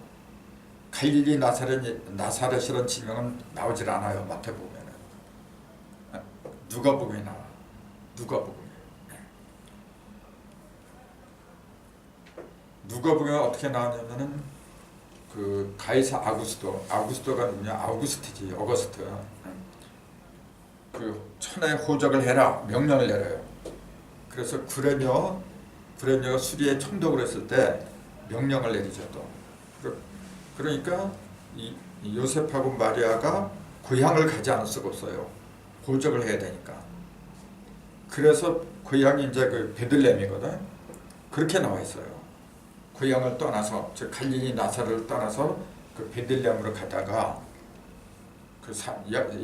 갈릴리 나사렛이라는 지명은 나오질 않아요. 마태복음에는. 누가복음에 나와. 누가복음에 어떻게 나오냐면은 그 가이사 아구스토가 누구냐? 아우구스트지. 어거스트. 그 천하의 호적을 해라 명령을 내려요. 그래서 구레뇨가 수리에 총독을 했을 때 명령을 내리죠. 또 그러니까 이 요셉하고 마리아가 고향을 가지 않을 수가 없어요. 호적을 해야 되니까. 그래서 고향이 이제 그 베들레헴이거든. 그렇게 나와 있어요. 고향을 떠나서 즉 갈릴리 나사렛을 떠나서 그 베들레헴으로 가다가 그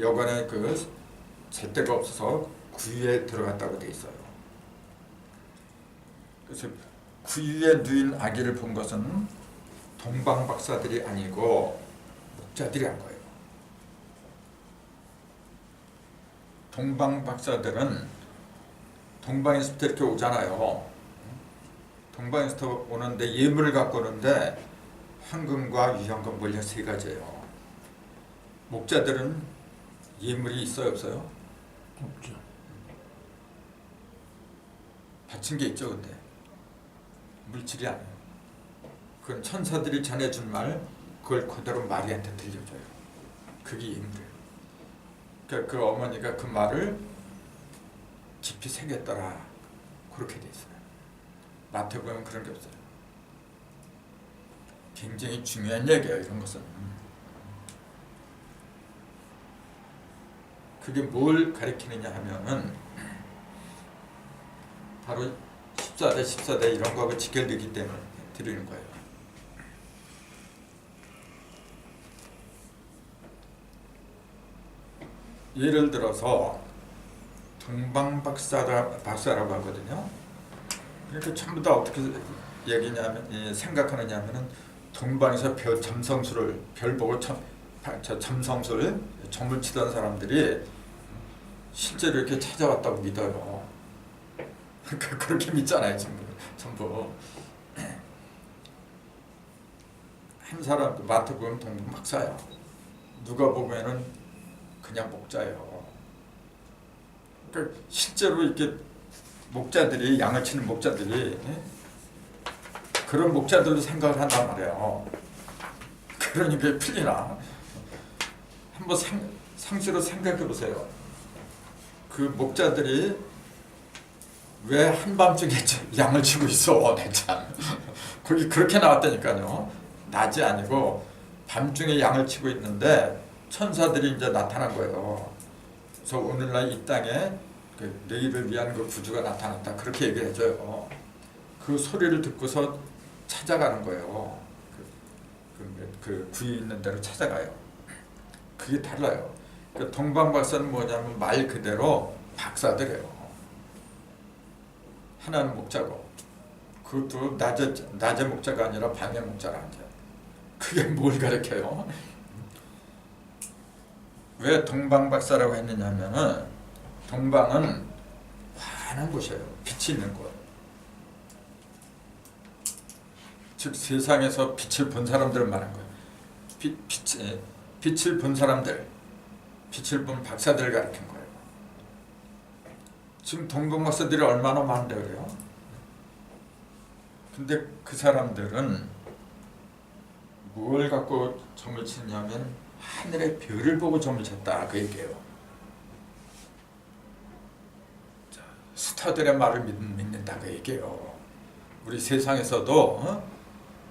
여관에 그 잣대가 없어서 구유에 들어갔다고 돼 있어요. 그래서 구유에 누인 아기를 본 것은 동방박사들이 아니고 목자들이 한 거예요. 동방박사들은 동방에서부터 이렇게 오잖아요. 동방에서 오는데 예물을 갖고 오는데 황금과 유향과 물려 3가지예요. 목자들은 예물이 있어요, 없어요? 없죠. 바친 게 있죠, 근데 물질이 아니에요. 그건 천사들이 전해준 말, 그걸 그대로 마리아한테 들려줘요. 그게 예물이에요. 그러니까 그 어머니가 그 말을 깊이 새겼더라. 그렇게 돼 있어요. 마태복음은 그런 게 없어요. 굉장히 중요한 얘기예요, 이런 것은. 그게 뭘 가리키느냐 하면은 바로 14대 이런 거하고 직결되기 때문에 드리는 거예요. 예를 들어서 동방박사라고 하거든요. 그러니까 전부 다 어떻게 생각하느냐면은 동방에서 별 보고 점성술 점을 치던 사람들이 실제로 이렇게 찾아왔다고 믿어요. 그렇게 믿잖아요, 전부. 한 사람 마태복음 동방박사야. 누가복음에는 그냥 목자예요. 그러니까 실제로 이렇게 목자들이 양을 치는 목자들이 그런 목자들도 생각을 한단 말이에요. 그러니까 풀리나? 한번 상시로 생각해 보세요. 그 목자들이 왜 한밤중에 양을 치고 있어? 참. 거기 그렇게 나왔다니까요. 낮이 아니고 밤중에 양을 치고 있는데 천사들이 이제 나타난 거예요. 그래서 오늘날 이 땅에 그 내일을 위한 그 구주가 나타났다. 그렇게 얘기를 해줘요. 그 소리를 듣고서 찾아가는 거예요. 그 구이 있는 대로 찾아가요. 그게 달라요. 그 동방박사는 뭐냐면 말 그대로 박사들이에요. 하나는 목자고, 그것도 낮의 목자가 아니라 밤의 목자라. 그게 뭘 가르쳐요? 왜 동방박사라고 했느냐면은 동방은 환한 곳이에요. 빛이 있는 곳. 즉 세상에서 빛을 본 사람들을 말한 거예요. 빛을 본 사람들, 빛을 본 박사들을 가리킨 거예요. 지금 동방박사들이 얼마나 많은데 그래요? 근데 그 사람들은 뭘 갖고 점을 치냐면 하늘의 별을 보고 점을 쳤다 그 얘기예요. 스타들의 말을 믿는다 그 얘기예요. 우리 세상에서도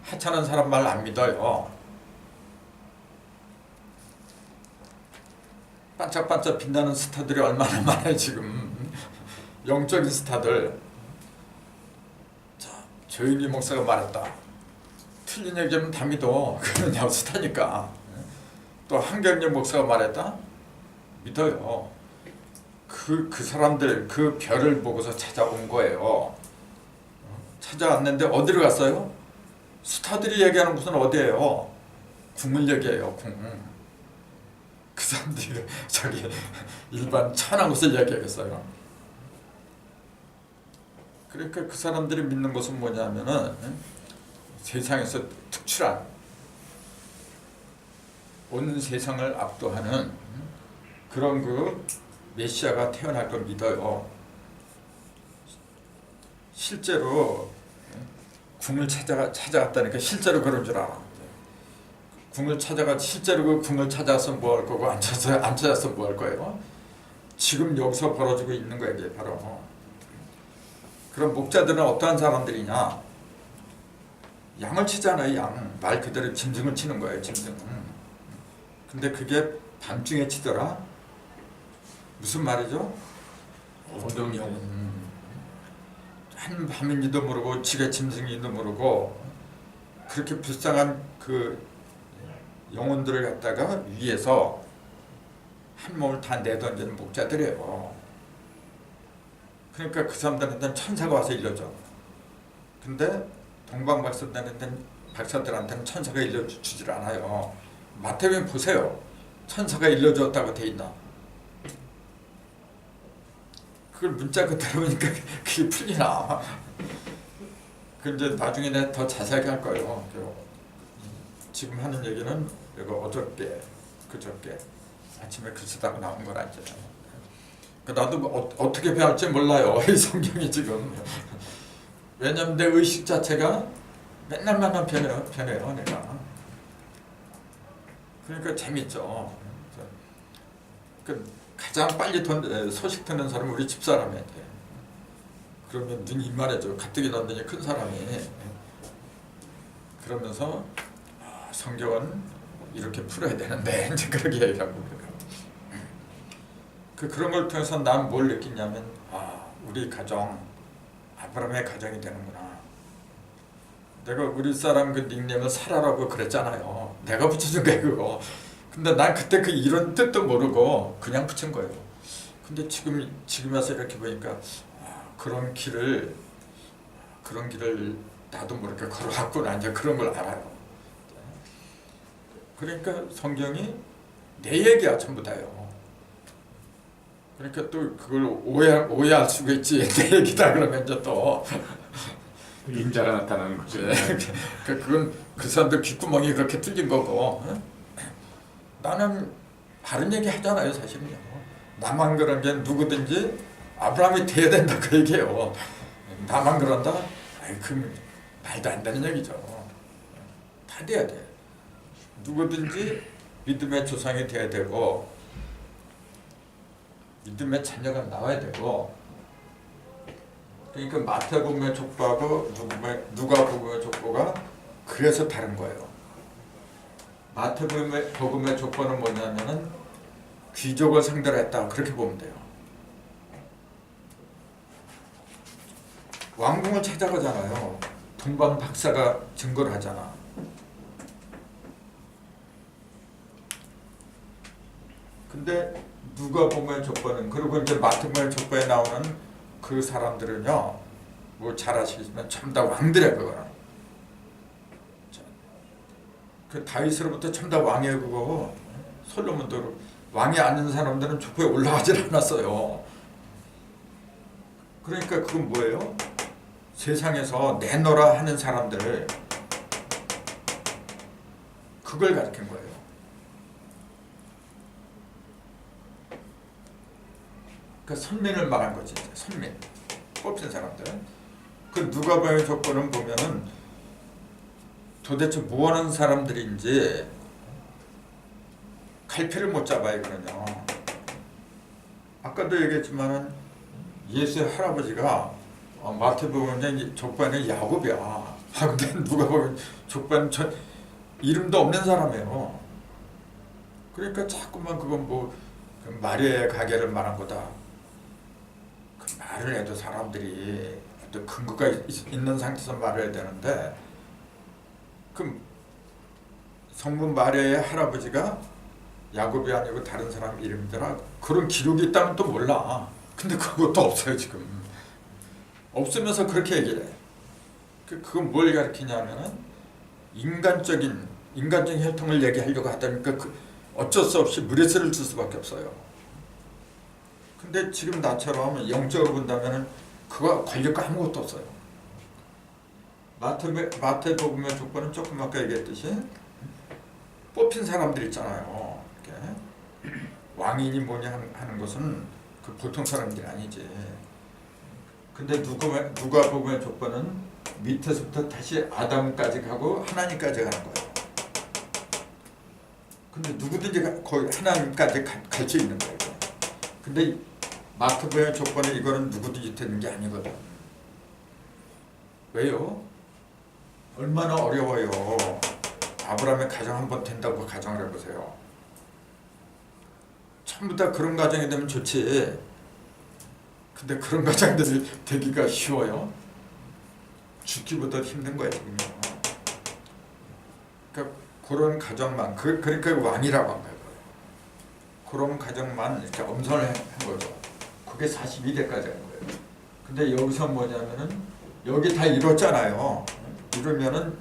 하찮은 사람 말 안 믿어요. 반짝반짝 빛나는 스타들이 얼마나 많아요 지금. 영적인 스타들. 자, 조인희 목사가 말했다. 틀린 얘기하면 다 믿어. 그러냐 스타니까. 또 한경영 목사가 말했다. 믿어요. 그 사람들 그 별을 보고서 찾아온 거예요. 찾아왔는데 어디로 갔어요? 스타들이 얘기하는 곳은 어디예요? 궁을 얘기해요. 궁. 그 사람들이 저기 일반 천한 곳을 얘기하겠어요. 그러니까 그 사람들이 믿는 것은 뭐냐면은 세상에서 특출한 온 세상을 압도하는 그런 그 메시아가 태어날 걸 믿어요. 실제로 궁을 찾아갔다니까 실제로 그런 줄 알아. 궁을 찾아가 실제로 그 궁을 찾아서 뭐 할 거고 안 찾아서 뭐 할 거예요? 지금 여기서 벌어지고 있는 거예요. 이게 바로. 그럼 목자들은 어떠한 사람들이냐? 양을 치잖아요. 양. 말 그대로 짐승을 치는 거예요. 짐승. 근데 그게 밤중에 치더라. 무슨 말이죠? 어둠 영혼. 한 밤인지도 모르고 지가 짐승인지도 모르고 그렇게 불쌍한 그 영혼들을 갖다가 위에서 한 몸을 다 내던지는 목자들이에요. 그러니까 그 사람들한테는 천사가 와서 일러줘. 근데 동방박사들한테는 천사가 일러주질 않아요. 마태복음 보세요. 천사가 일러줬다고 돼 있나? 그걸 문자 그대로 보니까 그게 풀리나? 그 이제 나중에 내가 더 자세하게 할 거예요. 지금 하는 얘기는 이거 어저께 그저께 아침에 글 쓰다가 나온 거라 이제. 나도 어떻게 배울지 몰라요. 이 성경이 지금. 왜냐면 내 의식 자체가 맨날 변해요 내가. 그러니까 재밌죠. 가장 빨리 소식 듣는 사람은 우리 집사람이에요. 그러면 눈이 이만해져. 가뜩이 넣더니 큰 사람이. 그러면서 성경은 이렇게 풀어야 되는데 이제 그렇게 얘기하고 그런 걸 통해서 난 뭘 느끼냐면 우리 가정 아브라함의 가정이 되는구나. 내가 우리 사람 그 닉네임을 사라라고 그랬잖아요. 내가 붙여준 거예요 그거. 근데 난 그때 그 이런 뜻도 모르고 그냥 붙인 거예요. 근데 지금 와서 이렇게 보니까 그런 길을 나도 모르게 걸어왔구나 이제 그런 걸 알아요. 그러니까 성경이 내 얘기야 전부 다요. 그러니까 또 그걸 오해할 수가 있지. 내 얘기다 그러면 이제 또 인자가 나타나는 거죠. 그건 그 사람들 귓구멍이 그렇게 뚫린 거고. 나는 바른 얘기 하잖아요 사실은요. 나만 그런 게 누구든지 아브라함이 돼야 된다 그 얘기예요. 나만 그런다? 아이 그 말도 안 되는 얘기죠. 다 돼야 돼. 누구든지 믿음의 조상이 돼야 되고 믿음의 자녀가 나와야 되고. 그러니까 마태복음의 족보하고 누가복음의 족보가 그래서 다른 거예요. 마태복음의 족보는 뭐냐면은 귀족을 상대로 했다 그렇게 보면 돼요. 왕궁을 찾아가잖아요. 동방 박사가 증거를 하잖아. 근데 누가복음의 족보는 그리고 이제 마태복음의 족보에 나오는 그 사람들은요, 뭐 잘 아시겠지만 전부 다 왕들이야 그거는. 그 다윗으로부터 전부 다 왕이에요 그거. 솔로몬도 왕이 아닌 사람들은 족보에 올라가질 않았어요. 그러니까 그건 뭐예요? 세상에서 내놓으라 하는 사람들 그걸 가르친 거예요. 그 선민을 말한 거지. 선민 뽑힌 사람들. 그 누가복음의 족보는 보면은 도대체 뭐 하는 사람들인지 갈피를 못 잡아요. 그러냐. 아까도 얘기했지만은 예수의 할아버지가 마태복음의 족보에는 야곱이야. 근데 누가복음 족보는 이름도 없는 사람이에요. 그러니까 자꾸만 그건 뭐 마리아의 가계를 말한 거다. 그 말을 해도 사람들이 또 근거가 있는 상태에서 말을 해야 되는데 그 성분 마리아의 할아버지가 야곱이 아니고 다른 사람 이름이더라. 그런 기록이 있다면 또 몰라. 근데 그것도 없어요 지금. 없으면서 그렇게 얘기를 해. 그건 뭘 가르치냐면은 인간적인 혈통을 얘기하려고 하다니까 어쩔 수 없이 무리수를 줄 수밖에 없어요. 근데 지금 나처럼 영적으로 본다면은 그거 걸릴 거 아무것도 없어요. 마태복음의 족보는 조금 아까 얘기했듯이 뽑힌 사람들 있잖아요. 이렇게. 왕인이 뭐냐 하는 것은 그 보통 사람들이 아니지. 근데 누가복음의 족보는 밑에서부터 다시 아담까지 가고 하나님까지 가는 거예요. 근데 누구든지 거의 하나님까지 갈 수 있는 거예요. 근데 마태복음의 족보는 이거는 누구든지 되는 게 아니거든. 왜요? 얼마나 어려워요. 아브라함의 가정 한번 된다고 가정을 해보세요. 전부 다 그런 가정이 되면 좋지. 근데 그런 가정들이 되기가 쉬워요? 죽기보다 힘든 거야 지금요. 그러니까 그런 가정만 그러니까 왕이라고 한 거예요. 그런 가정만 이렇게 엄선을 한 거죠. 그게 42대까지 한 거예요. 근데 여기서 뭐냐면은 여기 다 이뤘잖아요. 이러면은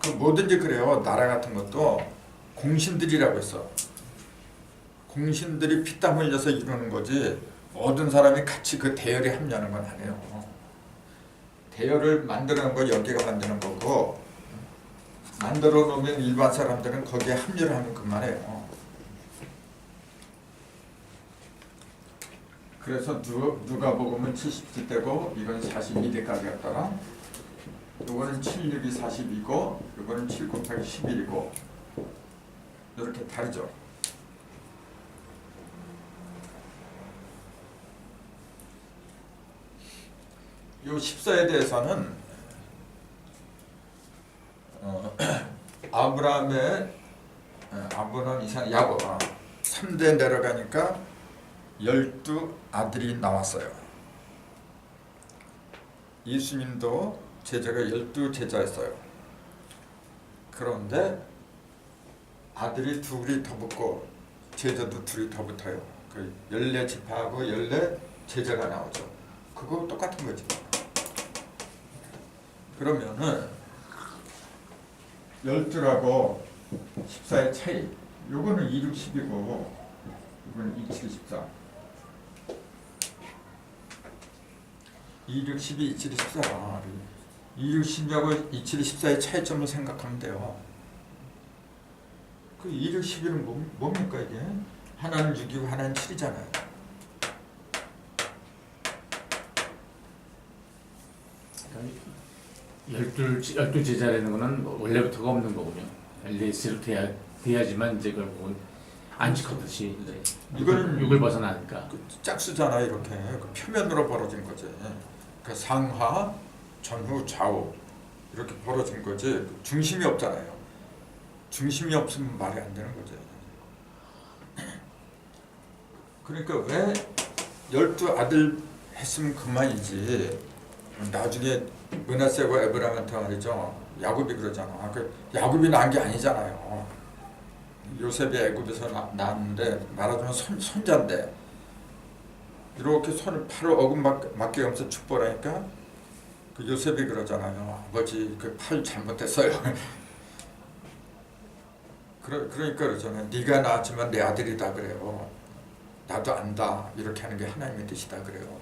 그 뭐든지 그래요. 나라 같은 것도 공신들이라고 했어. 공신들이 피땀 흘려서 이루는 거지 모든 사람이 같이 그 대열에 합류하는 건 아니에요. 대열을 만드는 건 여기가 만드는 거고 만들어 놓으면 일반 사람들은 거기에 합류를 하면 그만해요. 그래서 누가복음은 70대고 이건 42대까지 갔다가 이거는 762 42고 이거는 7 곱하기 11이고 이렇게 다르죠. 이 14에 대해서는 아브라함 이상 야곱 3대 내려가니까 12아들이 나왔어요. 예수님도 제자가 12제자였어요. 그런데 아들이 둘이 더 붙고 제자도 둘이 더 붙어요. 그 14지파하고 14제자가 나오죠. 그거 똑같은 거지. 그러면은 12하고 14의 차이. 요거는 2, 6, 10이고 이거는 2, 7, 14. 2, 6, 12, 2, 7, 14. 2, 6, 12하고 2, 7, 14의 차이점을 생각하면 돼요. 그 2, 6, 11은 뭡니까 이게? 하나는 6이고 하나는 7이잖아요. 열두 제자라는 거는 원래부터가 없는 거군요. LDS로 돼야지만 이제 그걸 뭐 안 지켰듯이 이제 이거는 육을 벗어나니까. 그 짝수잖아. 이렇게 그 표면으로 벌어진 거지. 그 상하, 전후, 좌우 이렇게 벌어진 거지. 그 중심이 없잖아요. 중심이 없으면 말이 안 되는 거지. 그러니까 왜 12아들 했으면 그만이지. 나중에 므낫세고 에브라임한테 말이죠. 야곱이 그러잖아. 그 야곱이 낳은 게 아니잖아요. 요셉이 애굽에서 낳았는데 말하자면 손자인데 이렇게 손을 팔을 어긋맞게 하면서 축복하니까 그 요셉이 그러잖아요. 아버지 그 팔 잘못했어요. 그러니까 그러잖아요. 네가 낳았지만 내 아들이다 그래요. 나도 안다. 이렇게 하는 게 하나님의 뜻이다 그래요.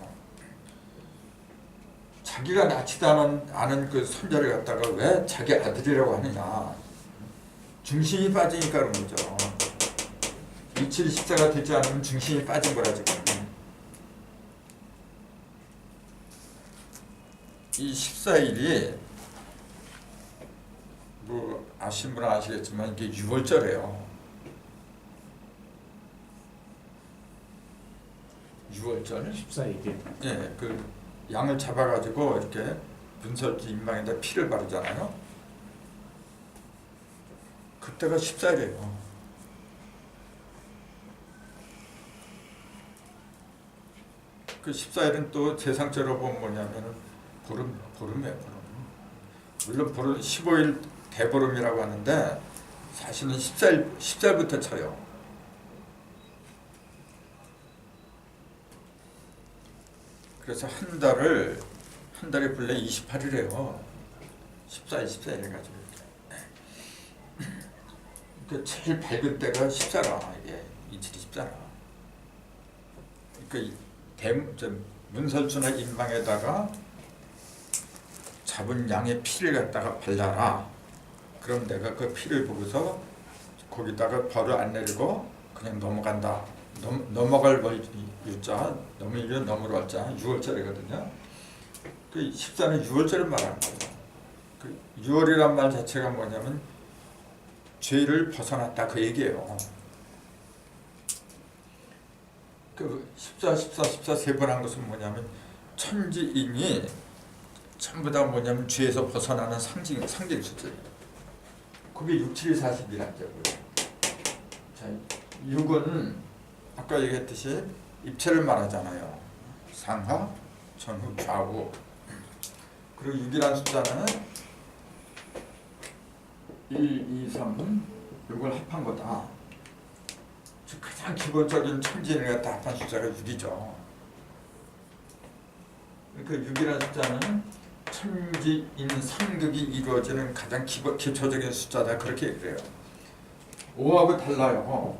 자기가 낳지도 않은 그 손자를 갖다가 왜 자기 아들이라고 하느냐. 중심이 빠지니까 그런 거죠. 2714가 되지 않으면 중심이 빠진 거라 지금. 이 14일이 뭐 아시는 분은 아시겠지만 이게 6월절이에요. 6월절 14일이. 예, 그 양을 잡아가지고 이렇게 분설지 인방에다 피를 바르잖아요. 그때가 14일이에요. 그 14일은 또 세상적으로 보면 뭐냐면은 보름이에요, 보름. 물론 보름 15일 대보름이라고 하는데 사실은 14일부터 쳐요. 그래서 한 달에 본래 28일이에요. 14일 해가지고. 그 제일 밝은 때가 14라. 이게 이틀이 14라. 그러니까 문설주나 인방에다가 잡은 양의 피를 갖다가 발라라. 그럼 내가 그 피를 보고서 거기다가 벌을 안 내리고 그냥 넘어간다. 넘어갈 유자, 넘으려 넘으러 할자 6월절이거든요. 그 14는 6월절을 말하는 거예요. 그 6월이란 말 자체가 뭐냐면 죄를 벗어났다 그 얘기예요. 그 14 세 번 한 것은 뭐냐면 천지인이 전부 다 뭐냐면 죄에서 벗어나는 상징 수준이에요. 그게 6, 7, 40이란 거고요. 자, 6은 아까 얘기했듯이 입체를 말하잖아요. 상하, 전후, 좌우. 그리고 6이라는 숫자는 1, 2, 3은 이걸 합한 거다. 가장 기본적인 천지인을 갖다 합한 숫자가 6이죠. 그러니까 6이라는 숫자는 천지인 상극이 이루어지는 가장 기초적인 숫자다. 그렇게 그래요. 5하고 달라요.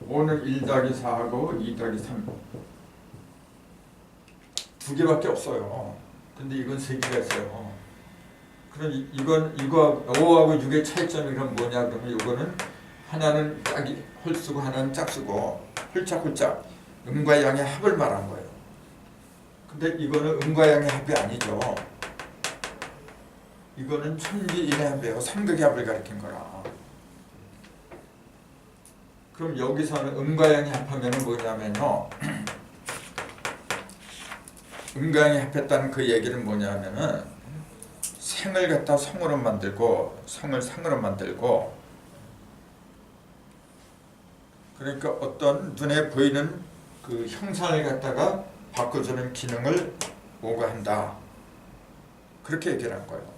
5는 1 더하기 4하고 2 더하기 3. 두 개밖에 없어요. 근데 이건 세 개가 있어요. 그럼 이거 5하고 6의 차이점이 그럼 뭐냐 그러면 이거는 하나는 짝이 홀수고 하나는 짝수고 홀짝홀짝 음과 양의 합을 말한 거예요. 근데 이거는 음과 양의 합이 아니죠. 이거는 천지인의 합이에요. 삼극의 합을 가리킨 거라. 그럼 여기서는 음과 양이 합하면 뭐냐면요. 음과 양이 합했다는 그 얘기는 뭐냐면은 생을 갖다 성으로 만들고 성을 상으로 만들고 그러니까 어떤 눈에 보이는 그 형상을 갖다가 바꿔주는 기능을 오가한다. 그렇게 얘기를 한 거예요.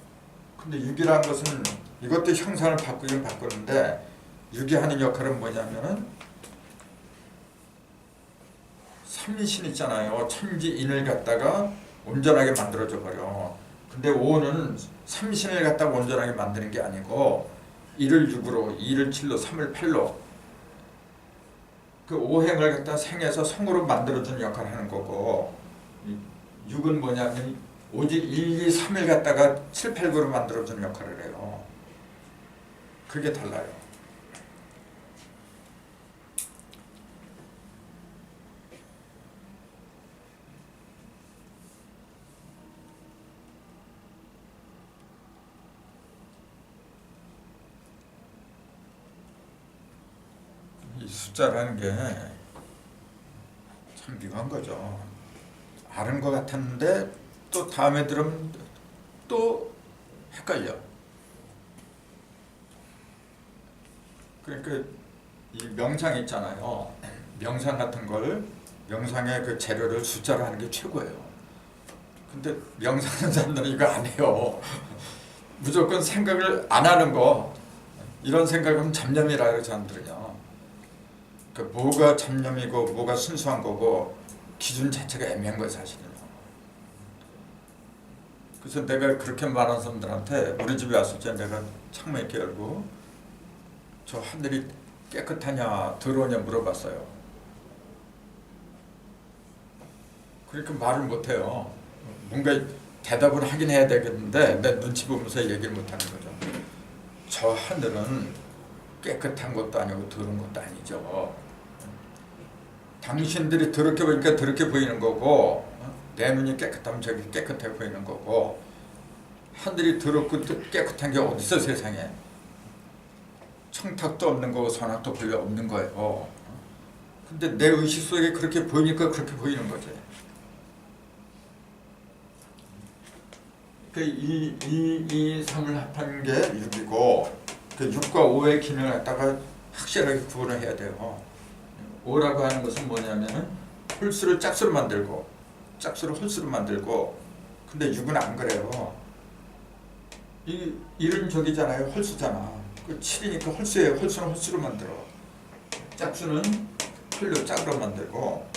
근데 6이라는 것은 이것도 형상을 바꾸긴 바꾸는데 6이 하는 역할은 뭐냐면은 삼신 있잖아요. 천지인을 갖다가 온전하게 만들어줘 버려. 근데 5는 삼신을 갖다가 온전하게 만드는 게 아니고 1을 6으로 2를 7로 3을 8로 그 5행을 갖다 생해서 성으로 만들어주는 역할을 하는 거고 6은 뭐냐면 오직 1, 2, 3을 갖다가 7, 8, 9로 만들어주는 역할을 해요. 그게 달라요. 숫자라는 게 참 묘한 거죠. 아는 것 같았는데 또 다음에 들으면 또 헷갈려. 그러니까 이 명상 있잖아요. 명상 같은 걸 명상의 그 재료를 숫자로 하는 게 최고예요. 근데 명상하는 사람들은 이거 안 해요. 무조건 생각을 안 하는 거. 이런 생각은 잡념이라 그러죠, 사람들은요. 그 뭐가 잡념이고 뭐가 순수한 거고 기준 자체가 애매한 거예요, 사실은요. 그래서 내가 그렇게 말하는 사람들한테 우리 집에 왔을 때 내가 창문 이렇게 열고 저 하늘이 깨끗하냐 더러우냐 물어봤어요. 그러니까 말을 못해요. 뭔가 대답을 하긴 해야 되겠는데 내 눈치 보면서 얘기를 못하는 거죠. 저 하늘은 깨끗한 것도 아니고 더러운 것도 아니죠. 당신들이 더럽게 보니까 더럽게 보이는 거고 내 눈이 깨끗하면 저기 깨끗해 보이는 거고 하늘이 더럽고 깨끗한 게 어딨어 세상에. 청탁도 없는 거고 선악도 별로 없는 거예요. 근데 내 의식 속에 그렇게 보이니까 그렇게 보이는 거지. 그 1, 2, 3을 합한 게 6이고 그 6과 5의 기능을 갖다가 확실하게 구분을 해야 돼요. 5라고 하는 것은 뭐냐면은 홀수를 짝수로 만들고 짝수를 홀수로 만들고 근데 6은 안 그래요. 이 1은 저기잖아요. 홀수잖아. 그 7이니까 홀수예요. 홀수는 홀수로 만들어. 짝수는 홀로 짝으로 만들고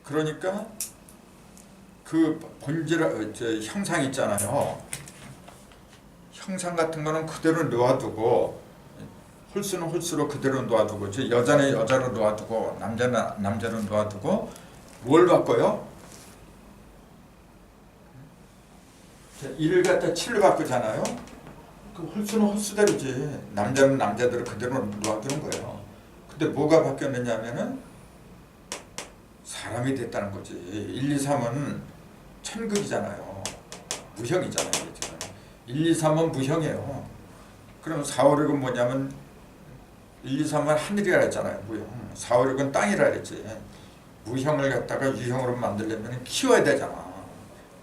그러니까 그 본질 형상 있잖아요. 형상 같은 거는 그대로 놓아두고 홀수는 홀수로 그대로 놓아두고 저 여자는 여자로 놓아두고 남자는 남자로 놓아두고 뭘 바꿔요? 1을 갖다 7로 바꾸잖아요. 그 홀수는 홀수대로지. 남자는 남자대로 그대로 놓아두는 거예요. 근데 뭐가 바뀌었느냐면은 사람이 됐다는 거지. 1, 2, 3은 천극이잖아요. 무형이잖아요. 지금. 1, 2, 3은 무형이에요. 그럼 4, 5, 6은 뭐냐면 1, 2, 3은 하늘이라 했잖아요. 무형. 4, 5, 6은 땅이라 했지. 무형을 갖다가 유형으로 만들려면 키워야 되잖아.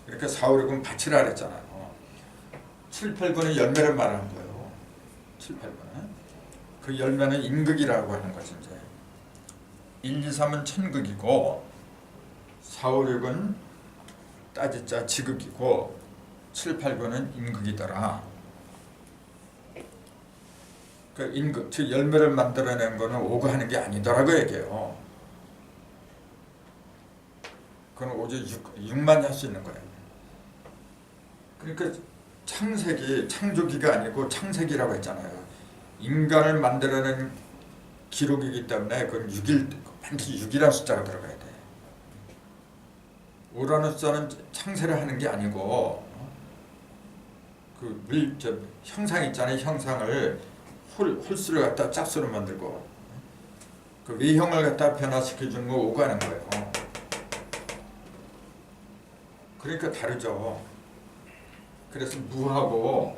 그러니까 4, 5, 6은 밭이라 했잖아요. 7, 8, 9는 열매를 말하는 거예요. 7, 8, 9는. 그 열매는 인극이라고 하는 거지 이제. 1, 2, 3은 천극이고 4, 5, 6은 따지자 지극이고 7, 8, 9는 인극이더라. 그 인극, 즉 열매를 만들어낸 거는 5가 하는 게 아니더라고 얘기해요. 그건 오직 6만 할 수 있는 거예요. 그러니까 창세기, 창조기가 아니고 창세기라고 했잖아요. 인간을 만들어낸 기록이기 때문에 그건 6일, 반드시 6이라는 숫자가 들어가야 돼. 5라는 숫자는 창세를 하는 게 아니고 그 형상 있잖아요. 형상을 홀수를 갖다 짝수로 만들고 그 외형을 갖다 변화시켜주는 거 5가 하는 거예요. 그러니까 다르죠. 그래서 무하고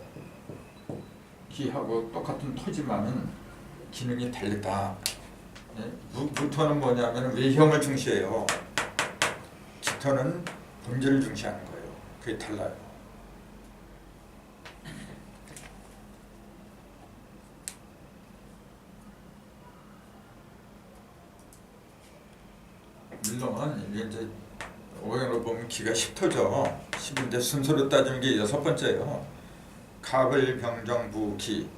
기하고 똑같은 토지만은 기능이 다르다. 무토는 뭐냐면 외형을 중시해요. 기토는 본질을 중시하는 거예요. 그게 달라요. 물론 이제 오행으로 보면 기가 10토죠. 10인데 순서로 따지는 게 6번째예요. 갑을 병정 기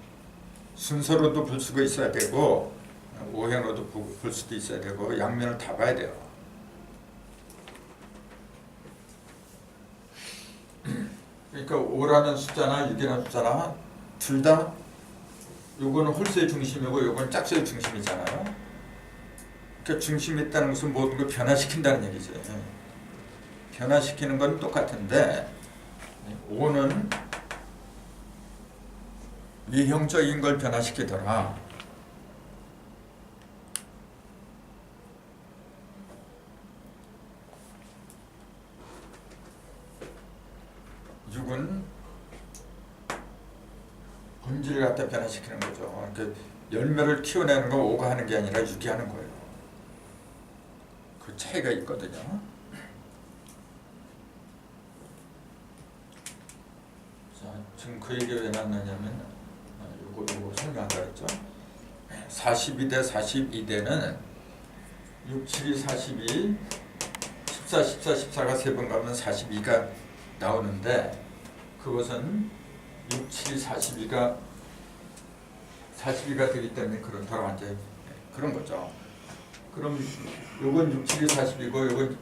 순서로도 볼 수가 있어야 되고 오행으로도 볼 수도 있어야 되고 양면을 다 봐야 돼요. 그러니까 5라는 숫자나 6이라는 숫자나 둘 다 요거는 홀수의 중심이고 요거는 짝수의 중심이잖아요. 그러니까 중심이 있다는 것은 모든 걸 변화시킨다는 얘기죠. 변화시키는 건 똑같은데 5는 위형적인 걸 변화시키더라. 본질을 갖다 변화시키는 거죠. 그러니까 열매를 키워내는 거 5가 하는 게 아니라 6이 하는 거예요. 그 차이가 있거든요. 자, 지금 그 얘기 왜 나왔냐면 요거 설명한다 그랬죠. 42대 42대는 6, 7이 42, 14, 14, 14가 3번 가면 42가 나오는데 그것은 6, 7이 42가 되기 때문에 그렇다고 이제 그런 거죠. 그럼 요건 6, 7이 40이고 요건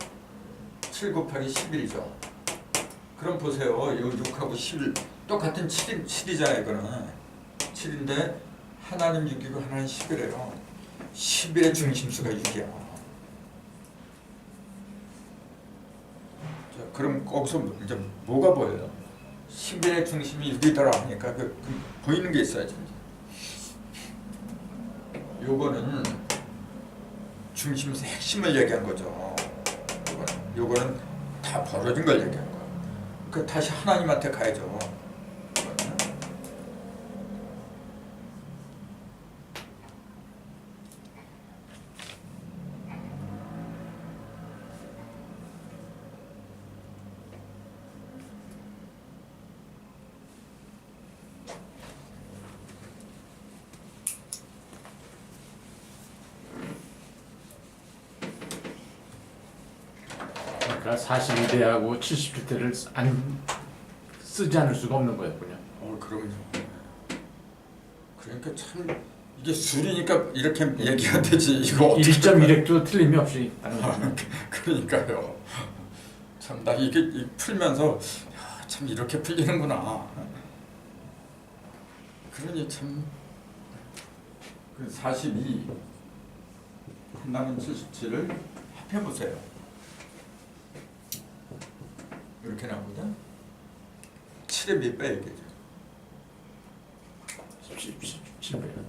7 곱하기 11이죠. 그럼 보세요. 요 6하고 11 똑같은 7이잖아요. 이거는 7인데 하나는 6이고 하나는 11이에요. 11의 중심수가 6이야. 자, 그럼 거기서 이제 뭐가 보여요? 11의 중심이 6이더라 하니까 그 보이는 게 있어야지. 요거는 중심에서 핵심을 얘기한 거죠. 요거는 다 벌어진 걸 얘기한 거야. 그 다시 하나님한테 가야죠. 그러니까 42대하고 70대를 안 쓰지 않을 수가 없는 거예요, 그냥. 그럼요. 그러니까 참 이게 술이니까 이렇게 얘기가 되지. 이거 어떻게 1.1핵도 틀림이 없이 하는 거죠. 그러니까요. 참 나 이게 풀면서 야, 참 이렇게 풀리는구나. 그러니 참 그 42 한나는 77을 합해 보세요. 이렇게 나오거든. 7에 몇 배 얘기죠? 17배요.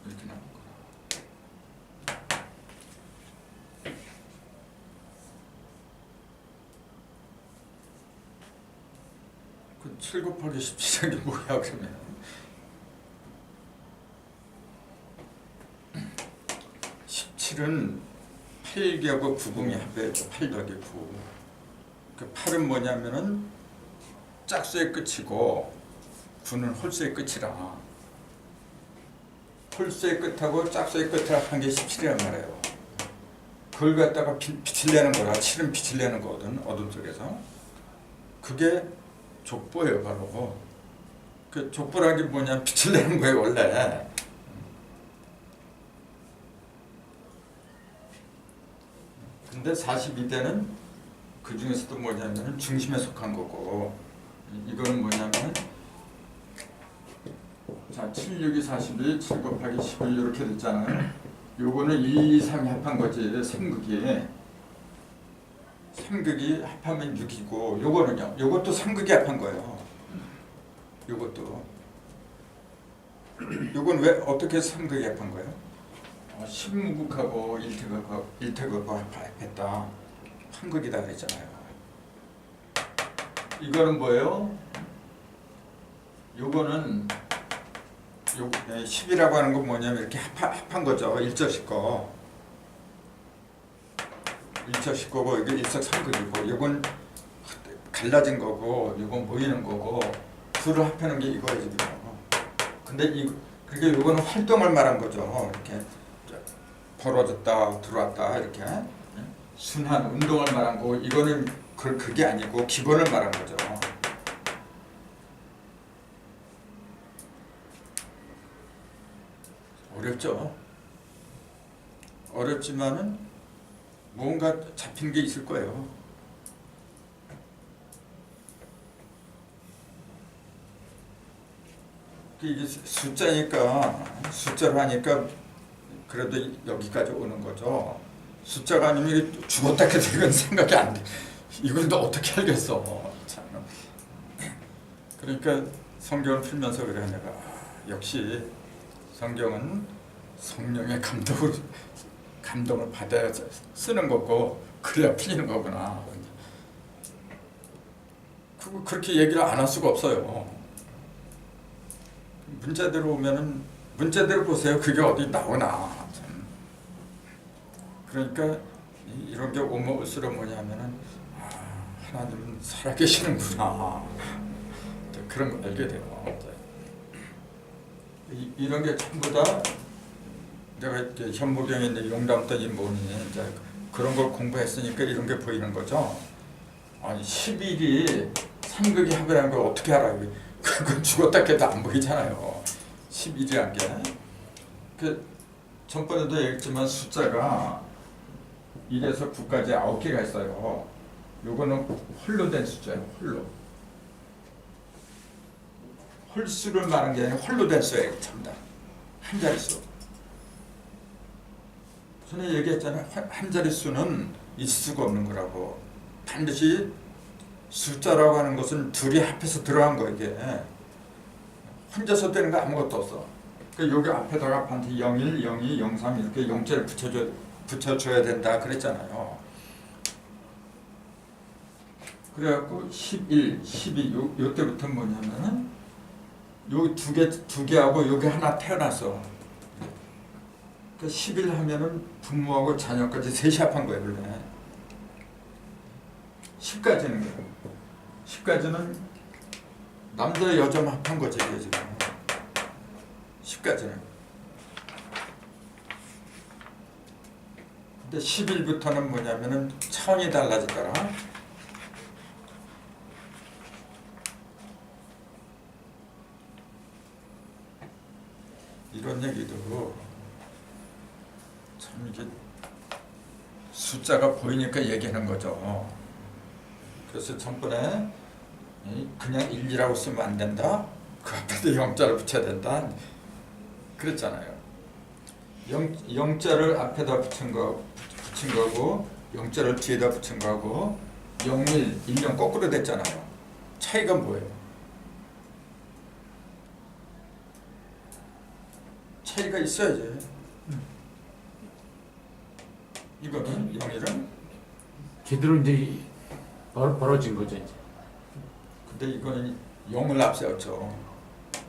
이렇게 나온 거야. 그 7 곱하기 17이 뭐야 그러면? 17은 8격의 9궁이 합해죠. 8 더하기 9. 그 8은 뭐냐면은 짝수의 끝이고 9는 홀수의 끝이라. 홀수의 끝하고 짝수의 끝을 합한 게 17이란 말이에요. 그걸 갖다가 빛을 내는 거라. 7은 빛을 내는 거거든. 어둠 속에서. 그게 족보예요. 바로. 그 족보라는 게 뭐냐면 빛을 내는 거예요. 원래. 근데 42대는 그 중에서도 뭐냐면 중심에 속한 거고, 이거는 뭐냐면 자 7, 6이 42, 7 곱하기 11 이렇게 됐잖아요. 요거는 2, 2, 3이 합한 거지. 3극이 합하면 6이고, 요거는요. 요것도 3극이 합한 거예요. 요것도. 요건 왜 어떻게 3극이 합한 거예요? 10무극하고 1태극하고 합했다. 한 극이다 그랬잖아요. 이거는 뭐예요? 요거는 10이라고 하는 건 뭐냐면 이렇게 합한 거죠. 1절씩 거. 1절씩 거고 이게 일석삼극이고, 요건 갈라진 거고, 요건 모이는 거고, 둘을 합하는 게 이거예요 지금. 근데 그게 요거는 활동을 말한 거죠. 이렇게 벌어졌다 들어왔다 이렇게 순환 운동을 말한 거고, 이거는 그게 아니고 기본을 말한 거죠. 어렵죠. 어렵지만은 뭔가 잡힌 게 있을 거예요. 이게 숫자로 하니까 그래도 여기까지 오는 거죠. 숫자가 아니면 이게 죽었다 해도 이건 생각이 안 돼. 이걸 또 어떻게 알겠어. 참. 그러니까 성경을 풀면서 그래 내가 역시 성경은 성령의 감동을 받아야 쓰는 거고, 그래야 풀리는 거구나. 그렇게 얘기를 안 할 수가 없어요. 문자대로 오면은 문자대로 보세요. 그게 어디 나오나. 참. 그러니까 이런 게 오면 올수록 뭐냐면은 하나님은 살아계시는구나. 그런 걸 알게 돼요. 이런 게 전부 다 내가 이제 현무경에 있는 용담더니 뭐니 이제 그런 걸 공부했으니까 이런 게 보이는 거죠. 아니 11이 삼극이 합이라는 걸 어떻게 알아요? 그건 죽었다 깨도 안 보이잖아요. 11이란 게. 그 전번에도 얘기했지만 숫자가 1에서 9까지 9개가 있어요. 요거는 홀로 된 숫자예요. 홀로. 홀수를 말하는 게 아니라 홀로 된 수예요. 전부 다. 한 자릿수. 전에 얘기했잖아요. 한 자릿수는 있을 수가 없는 거라고. 반드시 숫자라고 하는 것은 둘이 합해서 들어간 거 이게. 혼자서 되는 거 아무것도 없어. 그러니까 여기 앞에다가 반드시 01, 02, 03 이렇게 영자를 붙여줘야 된다 그랬잖아요. 그래갖고 11, 12 요때부터 뭐냐면은 여기 두 개하고 여기 하나 태어났어. 그러니까 11 하면은 부모하고 자녀까지 셋이 합한 거예요, 원래. 10까지는 거예요. 10까지는 남자 여자만 합한 거지, 이게 지금. 10까지는. 근데 11부터는 뭐냐면은 차원이 달라지더라. 이런 얘기도 참 이게 숫자가 보이니까 얘기하는 거죠. 그래서 전번에 그냥 1이라고 쓰면 안 된다. 그 앞에도 영자를 붙여야 된다. 그랬잖아요. 영자를 앞에다 붙인 거고 영자를 뒤에다 붙인 거고 01, 1년 거꾸로 됐잖아요. 차이가 뭐예요? 차이가 있어야지. 이거는 01은 제대로 이제 벌어진 거죠 이제. 근데 이거는 0을 앞세웠죠.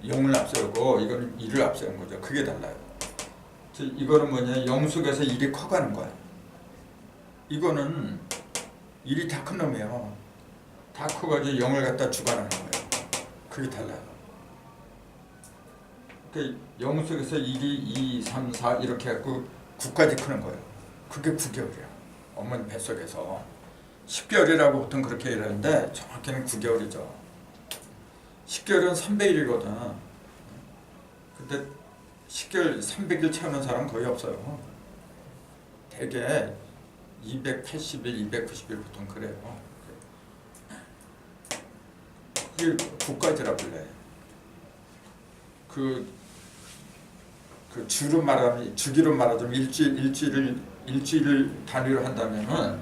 0을 앞세우고 이거는 1을 앞세운 거죠. 그게 달라요. 이거는 뭐냐, 0 속에서 1이 커가는 거야. 이거는 1이 다 큰 놈이에요. 다 커가지고 0을 갖다 주관하는 거예요. 그게 달라요. 그러니까 0 속에서 1이 2, 3, 4 이렇게 해갖고 9까지 크는 거예요. 그게 9개월이야. 어머니 뱃속에서. 10개월이라고 보통 그렇게 이러는데 정확히는 9개월이죠. 10개월은 300일이거든. 근데 10개월 300일 채우는 사람 거의 없어요. 대개 280일, 290일 보통 그래요. 그게 9까지라 불래. 그 주로 말하면, 주기로 말하자면 일주일을 단위로 한다면은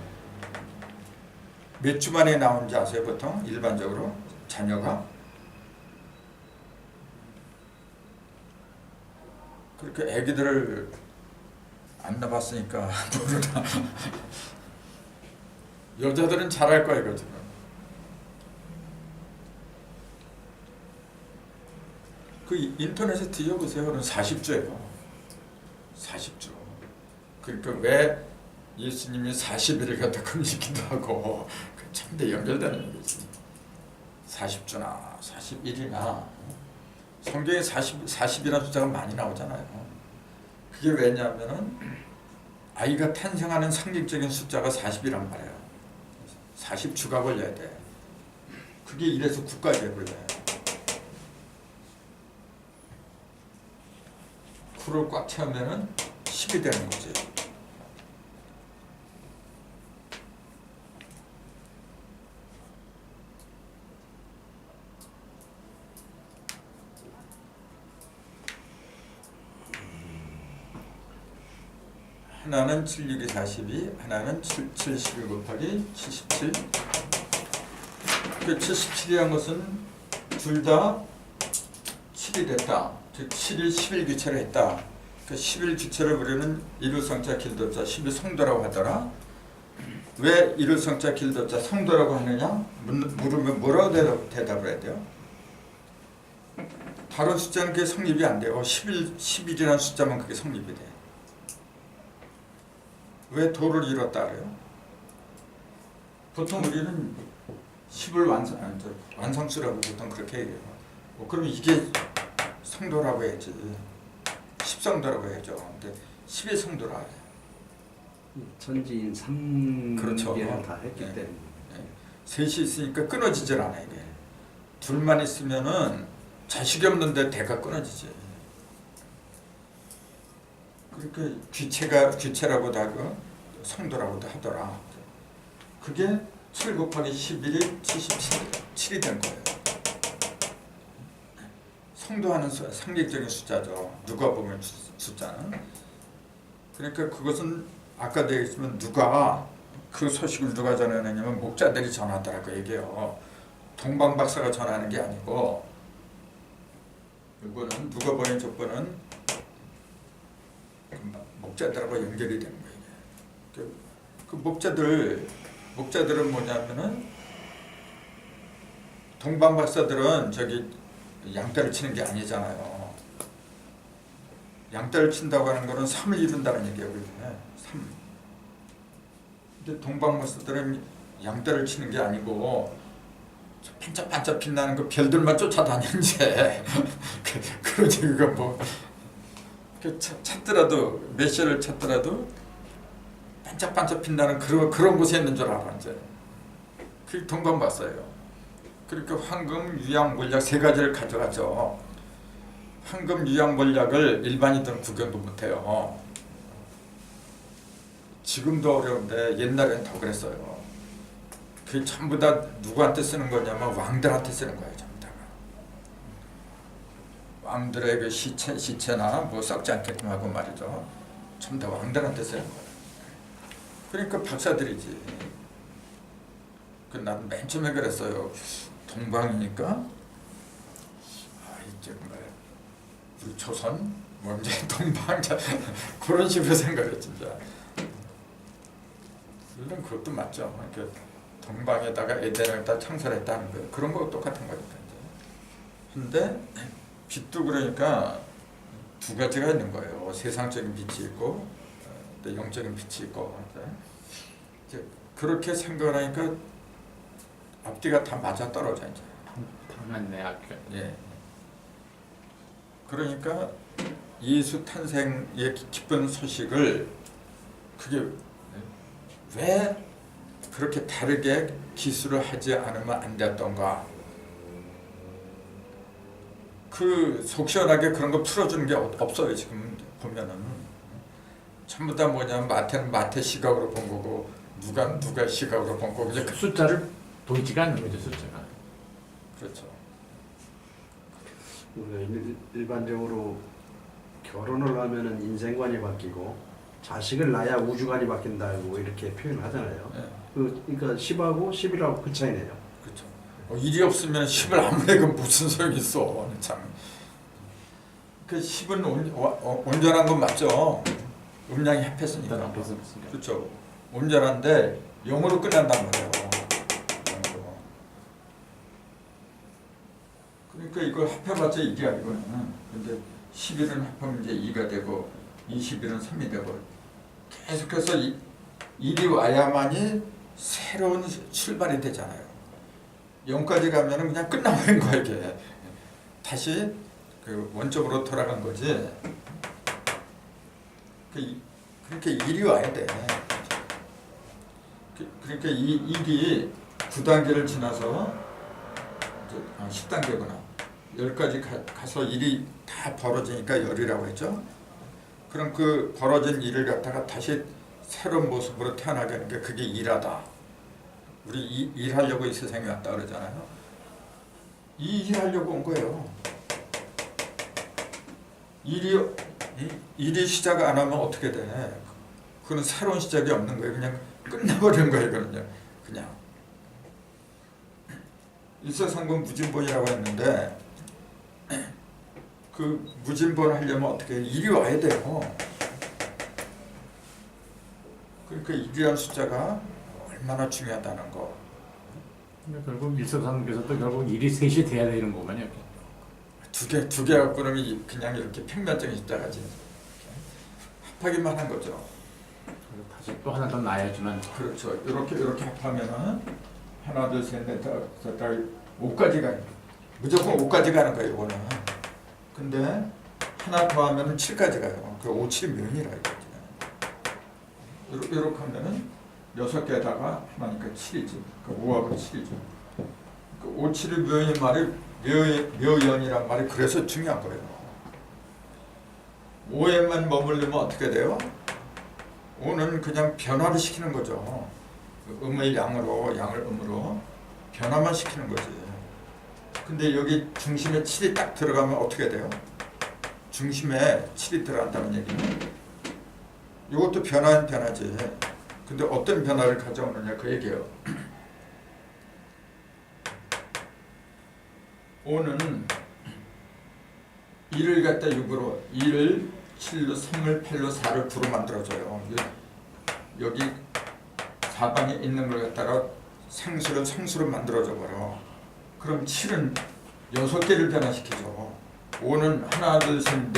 몇 주 만에 나오는지 아세요? 보통 일반적으로 자녀가 그렇게 애기들을 안 낳았으니까 모르나. 여자들은 잘할 거야 이거 지금. 그 인터넷에 뒤져보세요. 그럼 40주예요. 40주. 그러니까 왜 예수님이 40일을 갖다 금식기도 하고 참대 연결되는 얘기지. 40주나 41이나 성경에 40이라는 숫자가 많이 나오잖아요. 그게 왜냐하면은 아이가 탄생하는 상징적인 숫자가 40이란 말이에요. 40주가 걸려야 돼. 그게 1에서 9까지 걸려요. 9를 꽉 채우면은 10이 되는 거지. 하나는 7, 6이 42, 하나는 71 곱하기 77. 그 77이라는 것은 둘 다 7이 됐다. 즉 7일 10일 규체를 했다. 그 10일 규체를 우리는 이룰성자 길도자 10일 성도라고 하더라. 왜 이룰성자 길도자 성도라고 하느냐? 물으면 뭐라고 대답을 해야 돼요? 다른 숫자는 그게 성립이 안 돼요. 11이라는 숫자만 그게 성립이 돼. 왜 도를 잃었다 그래요? 보통 우리는 10을 완성수라고 보통 그렇게 얘기해요. 그럼 이게 성도라고 해야지. 10성도라고 해야죠. 근데 10의 성도라. 천지인 3개를 그렇죠. 다 했기 네. 때문에 셋이 있으니까 끊어지질 않아 이게. 둘만 있으면은 자식이 없는데 대가 끊어지지. 그러니까 귀체라고도 하고 성도라고도 하더라. 그게 7 곱하기 11이 77이 된 거예요. 성도하는 상징적인 숫자죠. 누가 보면 숫자는. 그러니까 그것은 아까도 얘기했지만 누가 그 소식을 누가 전하느냐면 목자들이 전하더라고 얘기해요. 동방박사가 전하는 게 아니고 이거는 누가 보면 족보는 목자들하고 연결이 되는 거예요. 그 목자들은 뭐냐면은 동방박사들은 저기 양떼를 치는 게 아니잖아요. 양떼를 친다고 하는 거는 3을 이룬다는 얘기예요. 그러면 3. 근데 동방박사들은 양떼를 치는 게 아니고 반짝반짝 빛나는 그 별들만 쫓아다니는지 그러지 그거 뭐 찾더라도 메시를 찾더라도 반짝반짝 빛나는 그런 곳에 있는 줄 알아 이제. 그게 동방박사예요. 그러니까 황금, 유양, 몰약 세 가지를 가져가죠. 황금, 유양, 몰약을 일반인들은 구경도 못해요. 지금도 어려운데 옛날엔 더 그랬어요. 그게 전부 다 누구한테 쓰는 거냐면 왕들한테 쓰는 거예요. 전부 다. 왕들의 그 시체나 뭐 썩지 않게끔 하고 말이죠. 전부 다 왕들한테 쓰는 거예요. 그러니까 박사들이지. 난 맨 처음에 그랬어요. 동방이니까 이제 우리 조선 뭐 이제 동방 그런 식으로 생각했 진짜. 물론 그것도 맞죠. 그러니까 동방에다가 에덴을 다 창설했다는 거예요. 그런 거 똑같은 거니까 이제. 근데 빛도 그러니까 두 가지가 있는 거예요. 세상적인 빛이 있고 또 영적인 빛이 있고. 이제 그렇게 생각을 하니까 앞뒤가 다 맞아 떨어져 이제. 다 맞네 아까. 예. 그러니까 예수 탄생의 기쁜 소식을 그게 왜 그렇게 다르게 기술을 하지 않으면 안 됐던가? 그 속 시원하게 그런 거 풀어주는 게 없어요. 지금 보면은 전부 다 뭐냐면 마태는 마태 시각으로 본 거고 누가 시각으로 본 거고 이제 숫자를 보이지가 않는 거죠 숫자가. 그렇죠. 우리가 일반적으로 결혼을 하면은 인생관이 바뀌고 자식을 낳아야 우주관이 바뀐다고 이렇게 표현을 하잖아요. 예. 그러니까 10하고 11하고 그 차이네요. 그렇죠. 일이 없으면 10을 아무리 해도 무슨 소용이 있어. 참. 그 10은 온전한 건 맞죠. 음량이 합했으니까. 그렇죠. 온전한데 0으로 끝난단 말이에요. 그러니까 이걸 합해봤자 1이야 이거는. 근데 11은 합하면 이제 2가 되고 21은 3이 되고 계속해서 1이 와야만이 새로운 출발이 되잖아요. 0까지 가면은 그냥 끝나버린 거야 이게. 다시 그 원점으로 돌아간 거지. 그러니까 1이 와야 돼. 그러니까 이 1이 9단계를 지나서 10단계구나. 10까지 가서 1이 다 벌어지니까 10이라고 했죠. 그럼 그 벌어진 일을 갖다가 다시 새로운 모습으로 태어나게 하는 게 그게 일하다. 우리 일하려고 이 세상에 왔다 그러잖아요. 이 일하려고 온 거예요. 일이 시작 안 하면 어떻게 돼? 그건 새로운 시작이 없는 거예요. 그냥 끝나버리는 거예요. 그냥. 일사상권 무진본이라고 했는데 그 무진본 하려면 어떻게 해? 일이 와야 돼요. 그러니까 1이라는 숫자가 얼마나 중요하다는 거. 그러니까 결국 일석삼조에서도 결국 일이 셋이 돼야 되는 거군요. 두 개 갖고는 그냥 이렇게 평면적인 십자가지. 합하기만 한 거죠. 그리고 다시 또 하나 더 놔야지만 그렇죠. 이렇게 합하면은 하나, 둘, 셋, 넷, 다섯, 여섯, 5까지 가요. 무조건 5까지 가는 거예요, 이거는. 근데 하나 더 하면은 7까지 가요. 그 5, 7 면이라 이거지. 이렇게 하면은 6개에다가 하나니까 7이지. 그 5하고 7이죠. 그 5, 7의 묘인 말이 묘연이란 말이 그래서 중요한 거예요. 5에만 머물르면 어떻게 돼요? 5는 그냥 변화를 시키는 거죠. 음을 양으로, 양을 음으로 변화만 시키는 거지. 근데 여기 중심에 7이 딱 들어가면 어떻게 돼요? 중심에 7이 들어간다는 얘기는 이것도 변화는 변화지. 근데 어떤 변화를 가져오느냐 그 얘기예요. 5는 2를 갖다 6으로 2를 7로 3을 8로 4를 9로 만들어줘요. 여기 사방에 있는 걸 갖다가 상수를 성수로 만들어줘 버려. 그럼 7은 6개를 변화시키죠. 5는 하나, 둘, 셋,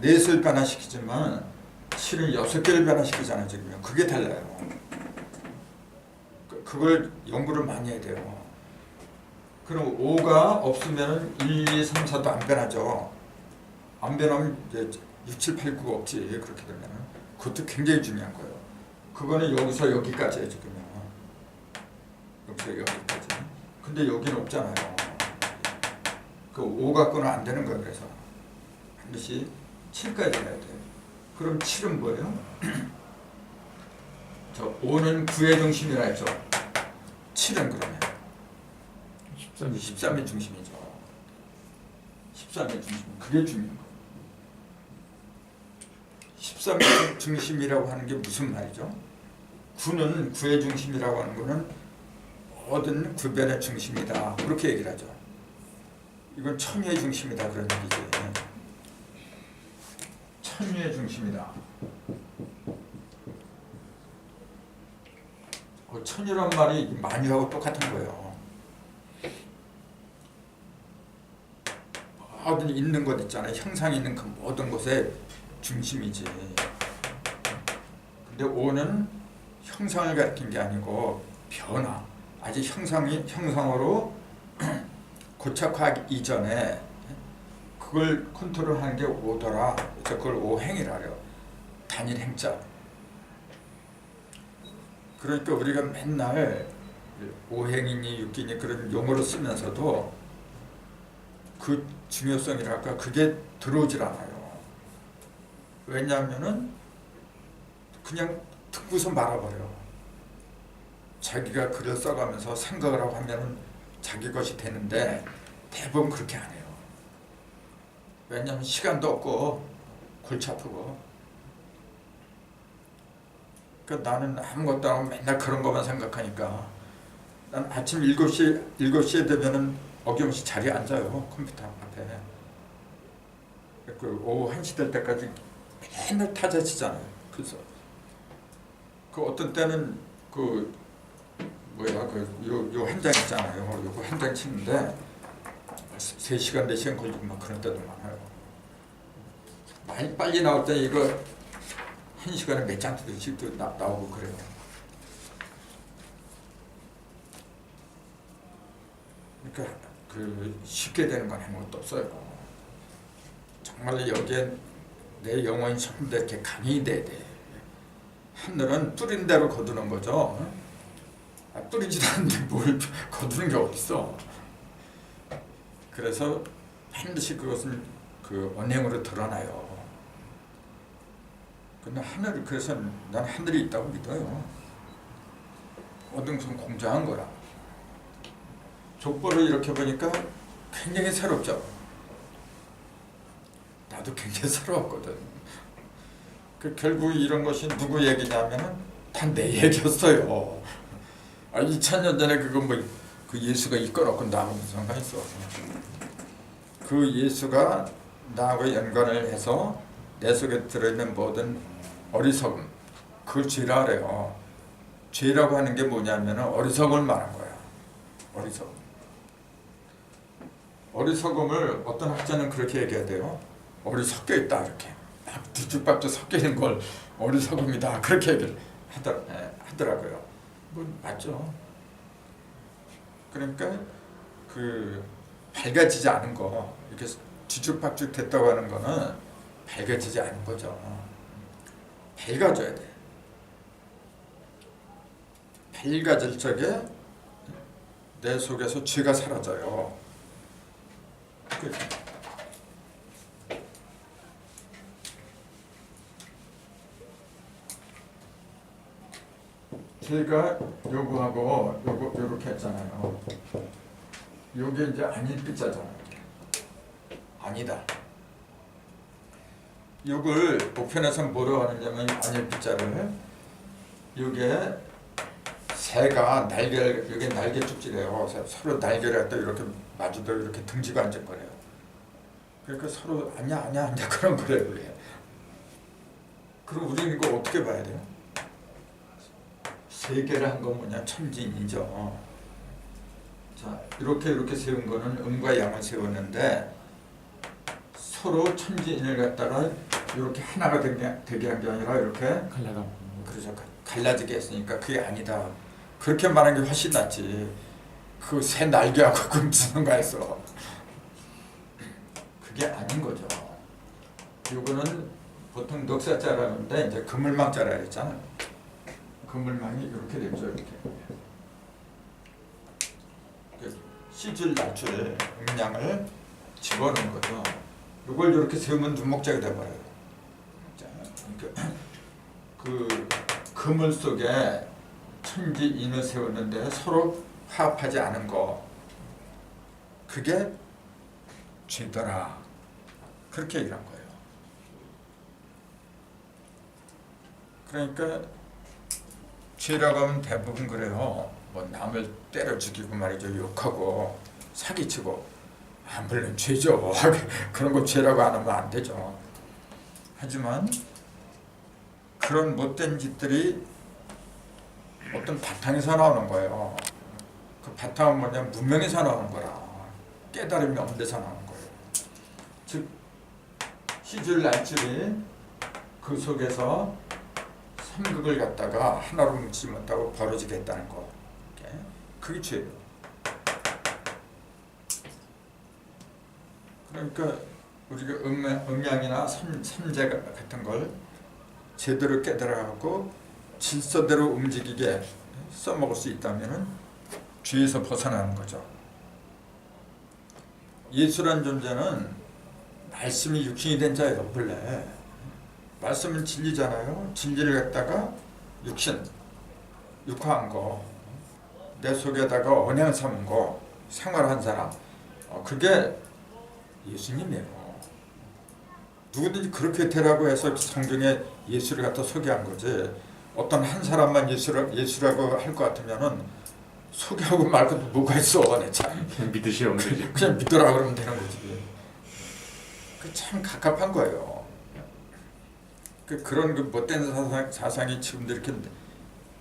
넷을 변화시키지만 7은 6개를 변화시키잖아요. 지금 그게 달라요. 그걸 연구를 많이 해야 돼요. 그럼 5가 없으면 1, 2, 3, 4도 안 변하죠. 안 변하면 이제 6, 7, 8, 9가 없지. 그렇게 되면 그것도 굉장히 중요한 거예요. 그거는 여기서 여기까지예요. 지금요. 여기서 여기까지. 근데 여기는 없잖아요. 그 5 갖고는 안 되는 거예요. 그래서 반드시 7까지 해야 돼요. 그럼 7은 뭐예요? 저 5는 9의 중심이라 했죠. 7은 그러면 13의 중심이죠. 13의 중심. 그게 중요한 거예요. 13의 중심이라고 하는 게 무슨 말이죠? 9는 9의 중심이라고 하는 거는 모든 구변의 중심이다. 그렇게 얘기를 하죠. 이건 천유의 중심이다. 그런 얘기지. 천유의 중심이다. 그 천유란 말이 만유하고 똑같은 거예요. 모든 있는 것 있잖아요. 형상이 있는 그 모든 것의 중심이지. 근데 5는 형상을 가리킨 게 아니고 변화. 아직 형상으로 고착화하기 이전에 그걸 컨트롤하는 게 5더라. 그래서 그걸 5행이라 그래요. 단일 행자. 그러니까 우리가 맨날 5행이니 6기니 그런 용어를 쓰면서도 그 중요성이랄까 그게 들어오질 않아요. 왜냐하면은 그냥 듣고서 말아버려. 자기가 글을 써가면서 생각을 하고 하면은 자기 것이 되는데 대부분 그렇게 안 해요. 왜냐하면 시간도 없고 골치 아프고. 그러니까 나는 아무것도 안 하고 맨날 그런 것만 생각하니까 난 아침 7시에 되면은 어김없이 자리에 앉아요. 컴퓨터 앞에. 그 오후 1시 될 때까지 맨날 타자 치잖아요. 그래서 그 어떤 때는 그 뭐야 요 한 장 있잖아요. 요거 한 장 치는데 3시간 4시간 걸리고 막 그런 때도 많아요. 많이 빨리 나올 때 이거 1시간에 몇 장씩 나오고 그래요. 그러니까 그 쉽게 되는 건 아무것도 없어요. 정말 여기에 내 영혼이 전부 다 이렇게 강인이 돼야 돼. 하늘은 뚫린 대로 거두는 거죠. 뚫리지도 않는데 뭘 거두는 게 어딨어. 그래서 반드시 그것은 그 언행으로 드러나요. 근데 그래서 난 하늘이 있다고 믿어요. 모든 것은 공정한 거라. 족보를 이렇게 보니까 굉장히 새롭죠. 나도 굉장히 새로웠거든. 결국 이런 것이 누구 얘기냐면은 다 내 얘기였어요. 2000년 전에 그거 그 예수가 이끌었고 나하고 무슨 상관이 있어. 그 예수가 나하고 연관을 해서 내 속에 들어있는 모든 어리석음, 그걸 죄라 그래요. 죄라고 하는 게 뭐냐면 어리석음을 말한 거야. 어리석음. 어리석음을 어떤 학자는 그렇게 얘기해야 어리석겨 있다 이렇게 막 뒤죽박죽 섞여 있는 걸 어리석음이다 그렇게 얘기를 하더라고요. 뭐 맞죠. 그러니까 그 밝아지지 않은 거 이렇게 뒤죽박죽 됐다고 하는 거는 밝아지지 않은 거죠. 밝아져야 돼. 밝아질 적에 내 속에서 죄가 사라져요. 제가 요거하고 요렇게 했잖아요. 요게 이제 아닐 삐자잖아요. 아니다. 요걸 보편에서 뭐라고 하느냐면 아닐 삐자를 요게 새가 날개를 여기 날개 쭉지래요. 서로 날개를 갖다 이렇게 마주도 이렇게 등지고 앉을 거래요. 그러니까 서로 아니야 그런 거래요. 그게. 그럼 우리는 이거 어떻게 봐야 돼요? 세계를 한 건 뭐냐 천지인이죠. 자 이렇게 세운 거는 음과 양을 세웠는데 서로 천지인을 갖다가 이렇게 하나가 되게 한 게 아니라 이렇게 그래서 갈라지게 했으니까 그게 아니다. 그렇게 말하는 게 훨씬 낫지. 그 새 날개하고 금지는 거에서 그게 아닌 거죠. 요거는 보통 넉사자라는데 이제 그물망자라 했잖아요. 그물망이 이렇게 되죠. 이렇게 시줄 낮출 음량을 집어넣은 거죠. 이걸 이렇게 세우면 눈목자가 돼버려요. 자, 그 그물 속에 천지인을 세웠는데 서로 화합하지 않은 거 그게 죄더라. 그렇게 얘기한 거예요. 그러니까 죄라고 하면 대부분 그래요. 뭐 남을 때려 죽이고 말이죠. 욕하고 사기치고 물론 죄죠. 그런 거 죄라고 안 하면 안 되죠. 하지만 그런 못된 짓들이 어떤 바탕에서 나오는 거예요. 그 바탕은 뭐냐면 문명에서 나오는 거라. 깨달음이 없는 데서 나오는 거예요. 즉 시줄 날줄이 그 속에서 삼극을 갖다가 하나로 뭉치지 못하고 벌어지게 했다는 거. 그게 죄예요. 그러니까 우리가 음양이나 삼재 같은 걸 제대로 깨달아가고 질서대로 움직이게 써먹을 수 있다면 죄에서 벗어나는 거죠. 예수란 존재는 말씀이 육신이 된 자예요. 본래 말씀은 진리잖아요. 진리를 갖다가 육화한 거, 내 속에다가 언양 삼은 거, 생활한 사람, 그게 예수님이에요. 누구든지 그렇게 되라고 해서 성경에 예수를 갖다 소개한 거지. 어떤 한 사람만 예수라고 할 것 같으면은 소개하고 말 것도 뭐가 있어. 참. 그냥 믿으시라고 그러죠. 그냥 믿더라 그러면 되는 거지. 그 참 갑갑한 거예요. 그런 못된 사상이 지금도 이렇게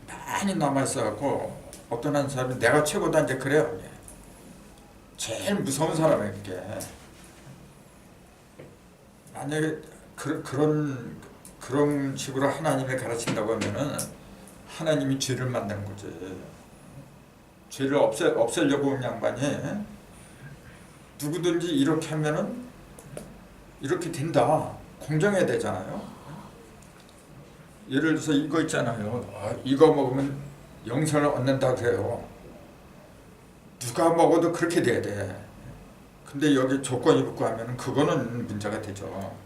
많이 남아있어갖고 어떤 한 사람이 내가 최고다 이제 그래요. 제일 무서운 사람이에요. 그게. 만약에 그런 식으로 하나님이 가르친다고 하면은 하나님이 죄를 만드는 거지. 죄를 없애려고 온 양반이 누구든지 이렇게 하면은 이렇게 된다. 공정해야 되잖아요. 예를 들어서 이거 있잖아요. 이거 먹으면 영생을 얻는다 그래요. 누가 먹어도 그렇게 돼야 돼. 근데 여기 조건이 붙고 하면은 그거는 문제가 되죠.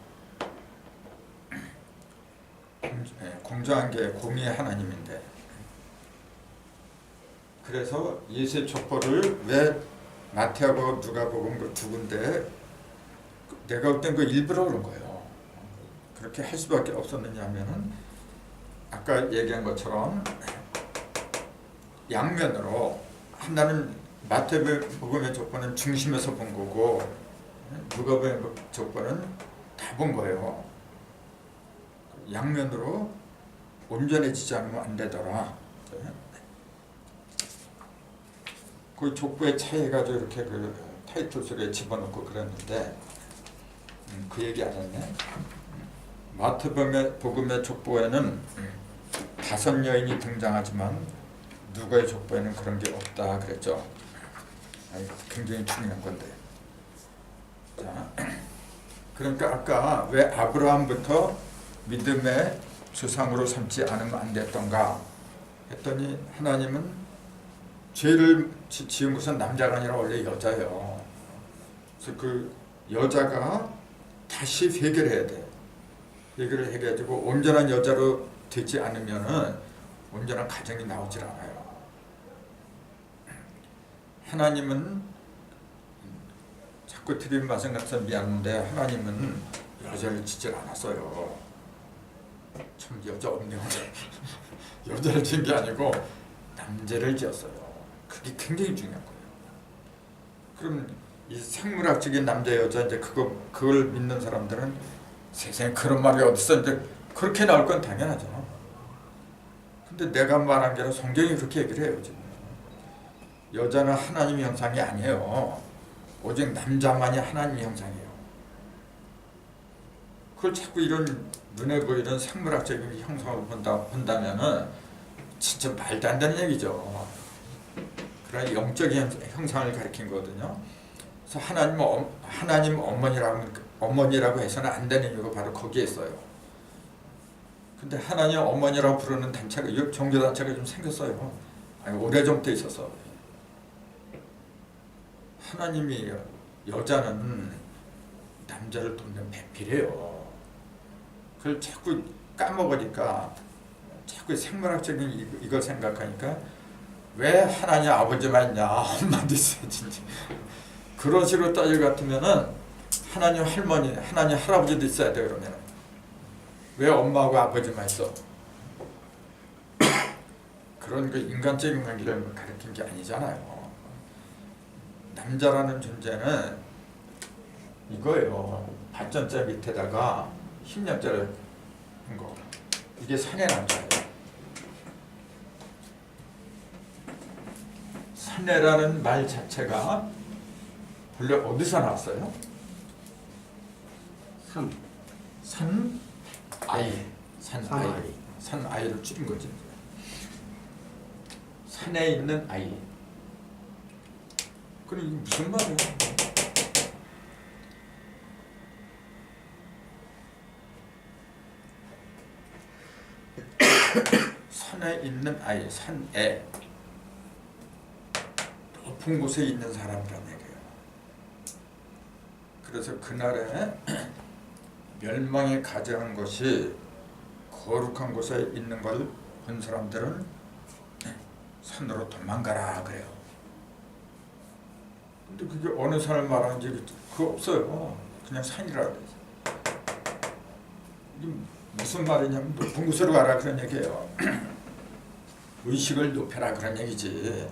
공정한 게 공의의 하나님인데. 그래서 예수의 족보를 왜 마태하고 누가복음 그 두 군데 내가 볼 땐 그 일부러 그런 거예요. 그렇게 할 수밖에 없었느냐 하면은 아까 얘기한 것처럼 양면으로 하나는 마태복음의 족보는 중심에서 본 거고 누가복음의 족보는 다 본 거예요. 양면으로 온전해지지 않으면 안 되더라. 그 족보의 차이가 이렇게 타이틀 속에 집어넣고 그랬는데 그 얘기 안 했네. 마태복음의 족보에는 5 여인이 등장하지만 누가의 족보에는 그런 게 없다 그랬죠. 굉장히 중요한 건데. 자, 그러니까 아까 왜 아브라함부터 믿음의 조상으로 삼지 않으면 안 됐던가 했더니 하나님은 죄를 지은 것은 남자가 아니라 원래 여자예요. 그래서 그 여자가 다시 해결해야 돼. 해결을 해가지고 온전한 여자로 되지 않으면은 온전한 가정이 나오질 않아요. 하나님은 자꾸 드린 말씀 같아서 미안한데 하나님은 여자를 짓질 않았어요. 참 여자 없네요. 여자를 지은 게 아니고 남자를 지었어요. 그게 굉장히 중요한 거예요. 그럼 이 생물학적인 남자 여자 이제 그걸 믿는 사람들은 세상에 그런 말이 어딨어 이제 그렇게 나올 건 당연하죠. 근데 내가 말한 게 아니라 성경이 그렇게 얘기를 해요. 지금 여자는 하나님의 형상이 아니에요. 오직 남자만이 하나님의 형상이에요. 그걸 자꾸 이런 눈에 보이는 생물학적인 형상을 본다면은 진짜 말도 안 되는 얘기죠. 그런 영적인 형상을 가리킨 거거든요. 그래서 하나님 어머니라고 해서는 안 되는 이유가 바로 거기에 있어요. 근데 하나님 어머니라고 부르는 단체가 종교 단체가 좀 생겼어요. 아니 오래전부터 있어서 하나님이 여자는 남자를 돕는 배필이에요. 그걸 자꾸 까먹으니까 자꾸 생물학적인 이걸 생각하니까 왜 하나님 아버지만 있냐 엄마도 있어야지. 그런 식으로 따질 것 같으면은 하나님 할머니, 하나님 할아버지도 있어야 돼. 그러면 왜 엄마하고 아버지만 있어? 그런 그 인간적인 관계를 가르친 게 아니잖아요. 남자라는 존재는 이거예요. 발전자 밑에다가 힘량자를 한 거. 이게 산의 남자예요. 산내라는 말 자체가 본래 어디서 나왔어요? 산 아이. 산 아이를 줄인 거지. 산에 있는 아이. 그럼 이게 무슨 말이야? 산에 있는 아이, 산에 높은 곳에 있는 사람이란 얘기예요. 그래서 그날에 멸망에 가져간 것이 거룩한 곳에 있는 걸 본 사람들은 산으로 도망가라 그래요. 근데 그게 어느 산을 말하는지 그거 없어요. 그냥 산이라 그래요. 이게 무슨 말이냐면 높은 곳으로 가라 그런 얘기예요. 의식을 높여라 그런 얘기지.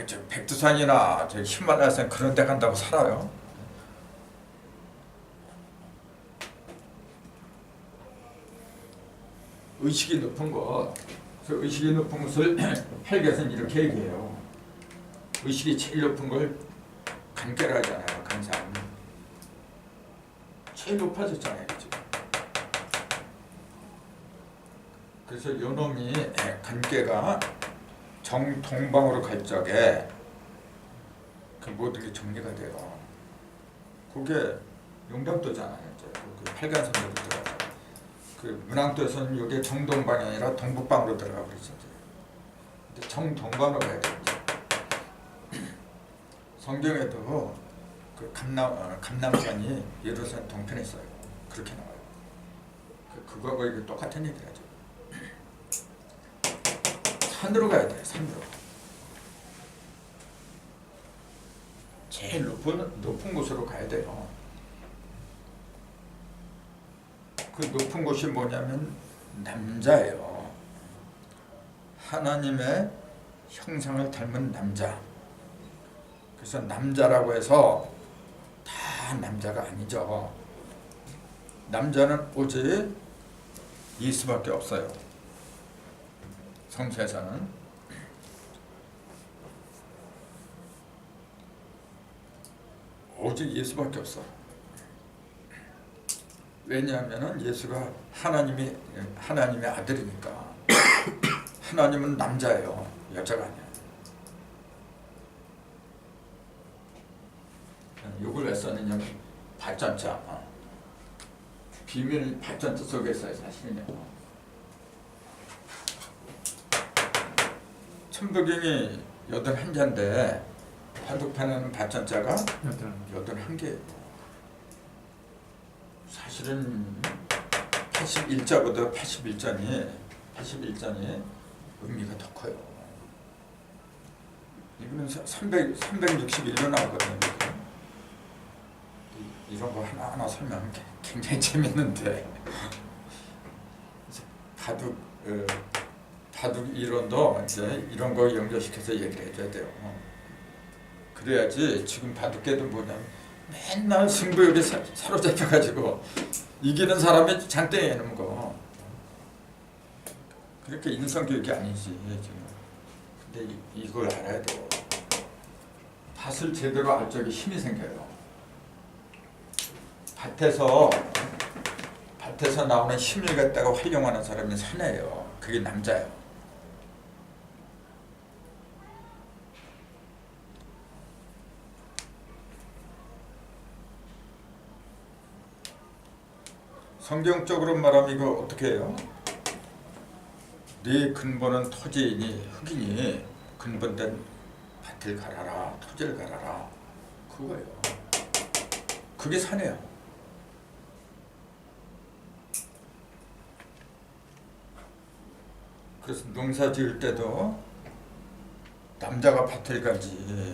저 백두산이나 저 히말라야산 그런 데 간다고 살아요? 의식이 높은 것, 그 의식이 높은 것을 헬게는 이렇게 얘기해요. 의식이 제일 높은 걸 간계라 하잖아요. 간상. 제일 높아졌잖아요. 지금. 그래서 요놈이 간계가 정동방으로 갈 적에 그 모든 게 정리가 돼요. 그게 용담도잖아요. 이제 그 팔간선으로 들어가서. 그 문항도에서는 이게 정동방이 아니라 동북방으로 들어가고 그랬죠. 근데 정동방으로 가야 돼요. 성경에도 그 감남산이 예루살렘 동편에 있어요. 그렇게 나와요. 그거하고 이게 똑같은 얘기라죠. 산으로 가야 돼요. 산으로. 제일 높은 곳으로 가야 돼요. 그 높은 곳이 뭐냐면 남자예요. 하나님의 형상을 닮은 남자. 그래서 남자라고 해서 다 남자가 아니죠. 남자는 오직 예수밖에 없어요. 성서에서는. 오직 예수밖에 없어. 왜냐하면은 예수가 하나님의 아들이니까. 하나님은 남자예요, 여자가 아니야. 이걸 왜 썼느냐면 발전자, 비밀 발전자 속에서의 사실이냐고. 천부경이 81자인데 바둑판에는 발전자가 81개예요. 사실은 81자보다 81잔이 의미가 더 커요. 이거는 361로 나오거든요. 이런 거 하나하나 설명하면 굉장히 재밌는데 바둑 이론도 이제 이런 거 연결시켜서 얘기를 해줘야 돼요. 그래야지. 지금 바둑계도 뭐냐면 맨날 승부욕에 사로잡혀가지고 이기는 사람이 장땡이 해놓은 거. 그렇게 인성교육이 아니지 지금. 근데 이걸 알아야 돼. 밭을 제대로 알 적에 힘이 생겨요. 밭에서 나오는 힘을 갖다가 활용하는 사람이 사내예요. 그게 남자예요. 성경적으로 말하면 이거 어떻게 해요? 네 근본은 토지이니 흙이니 근본된 밭을 갈아라, 토지를 갈아라. 그거예요. 그게 사내야. 그래서 농사 지을 때도 남자가 밭을 가지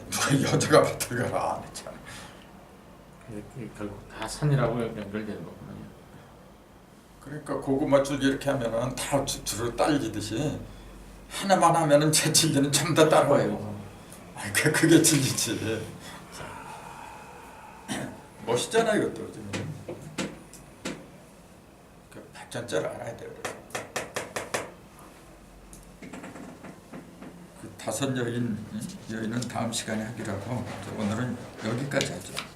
누가 여자가 밭을 가라 안 했잖아. 결국 다 산이라고 연결되는 거구나. 그러니까 고구마 줄 이렇게 하면은 다 줄을 딸리듯이 하나만 하면은 제 진리는 전부 다 따라와요. 그게 진리지. 멋있잖아 이것도 지금. 그 발전자를 알아야 돼요. 그 5 여인은 다음 시간에 하기로 하고 오늘은 여기까지 하죠.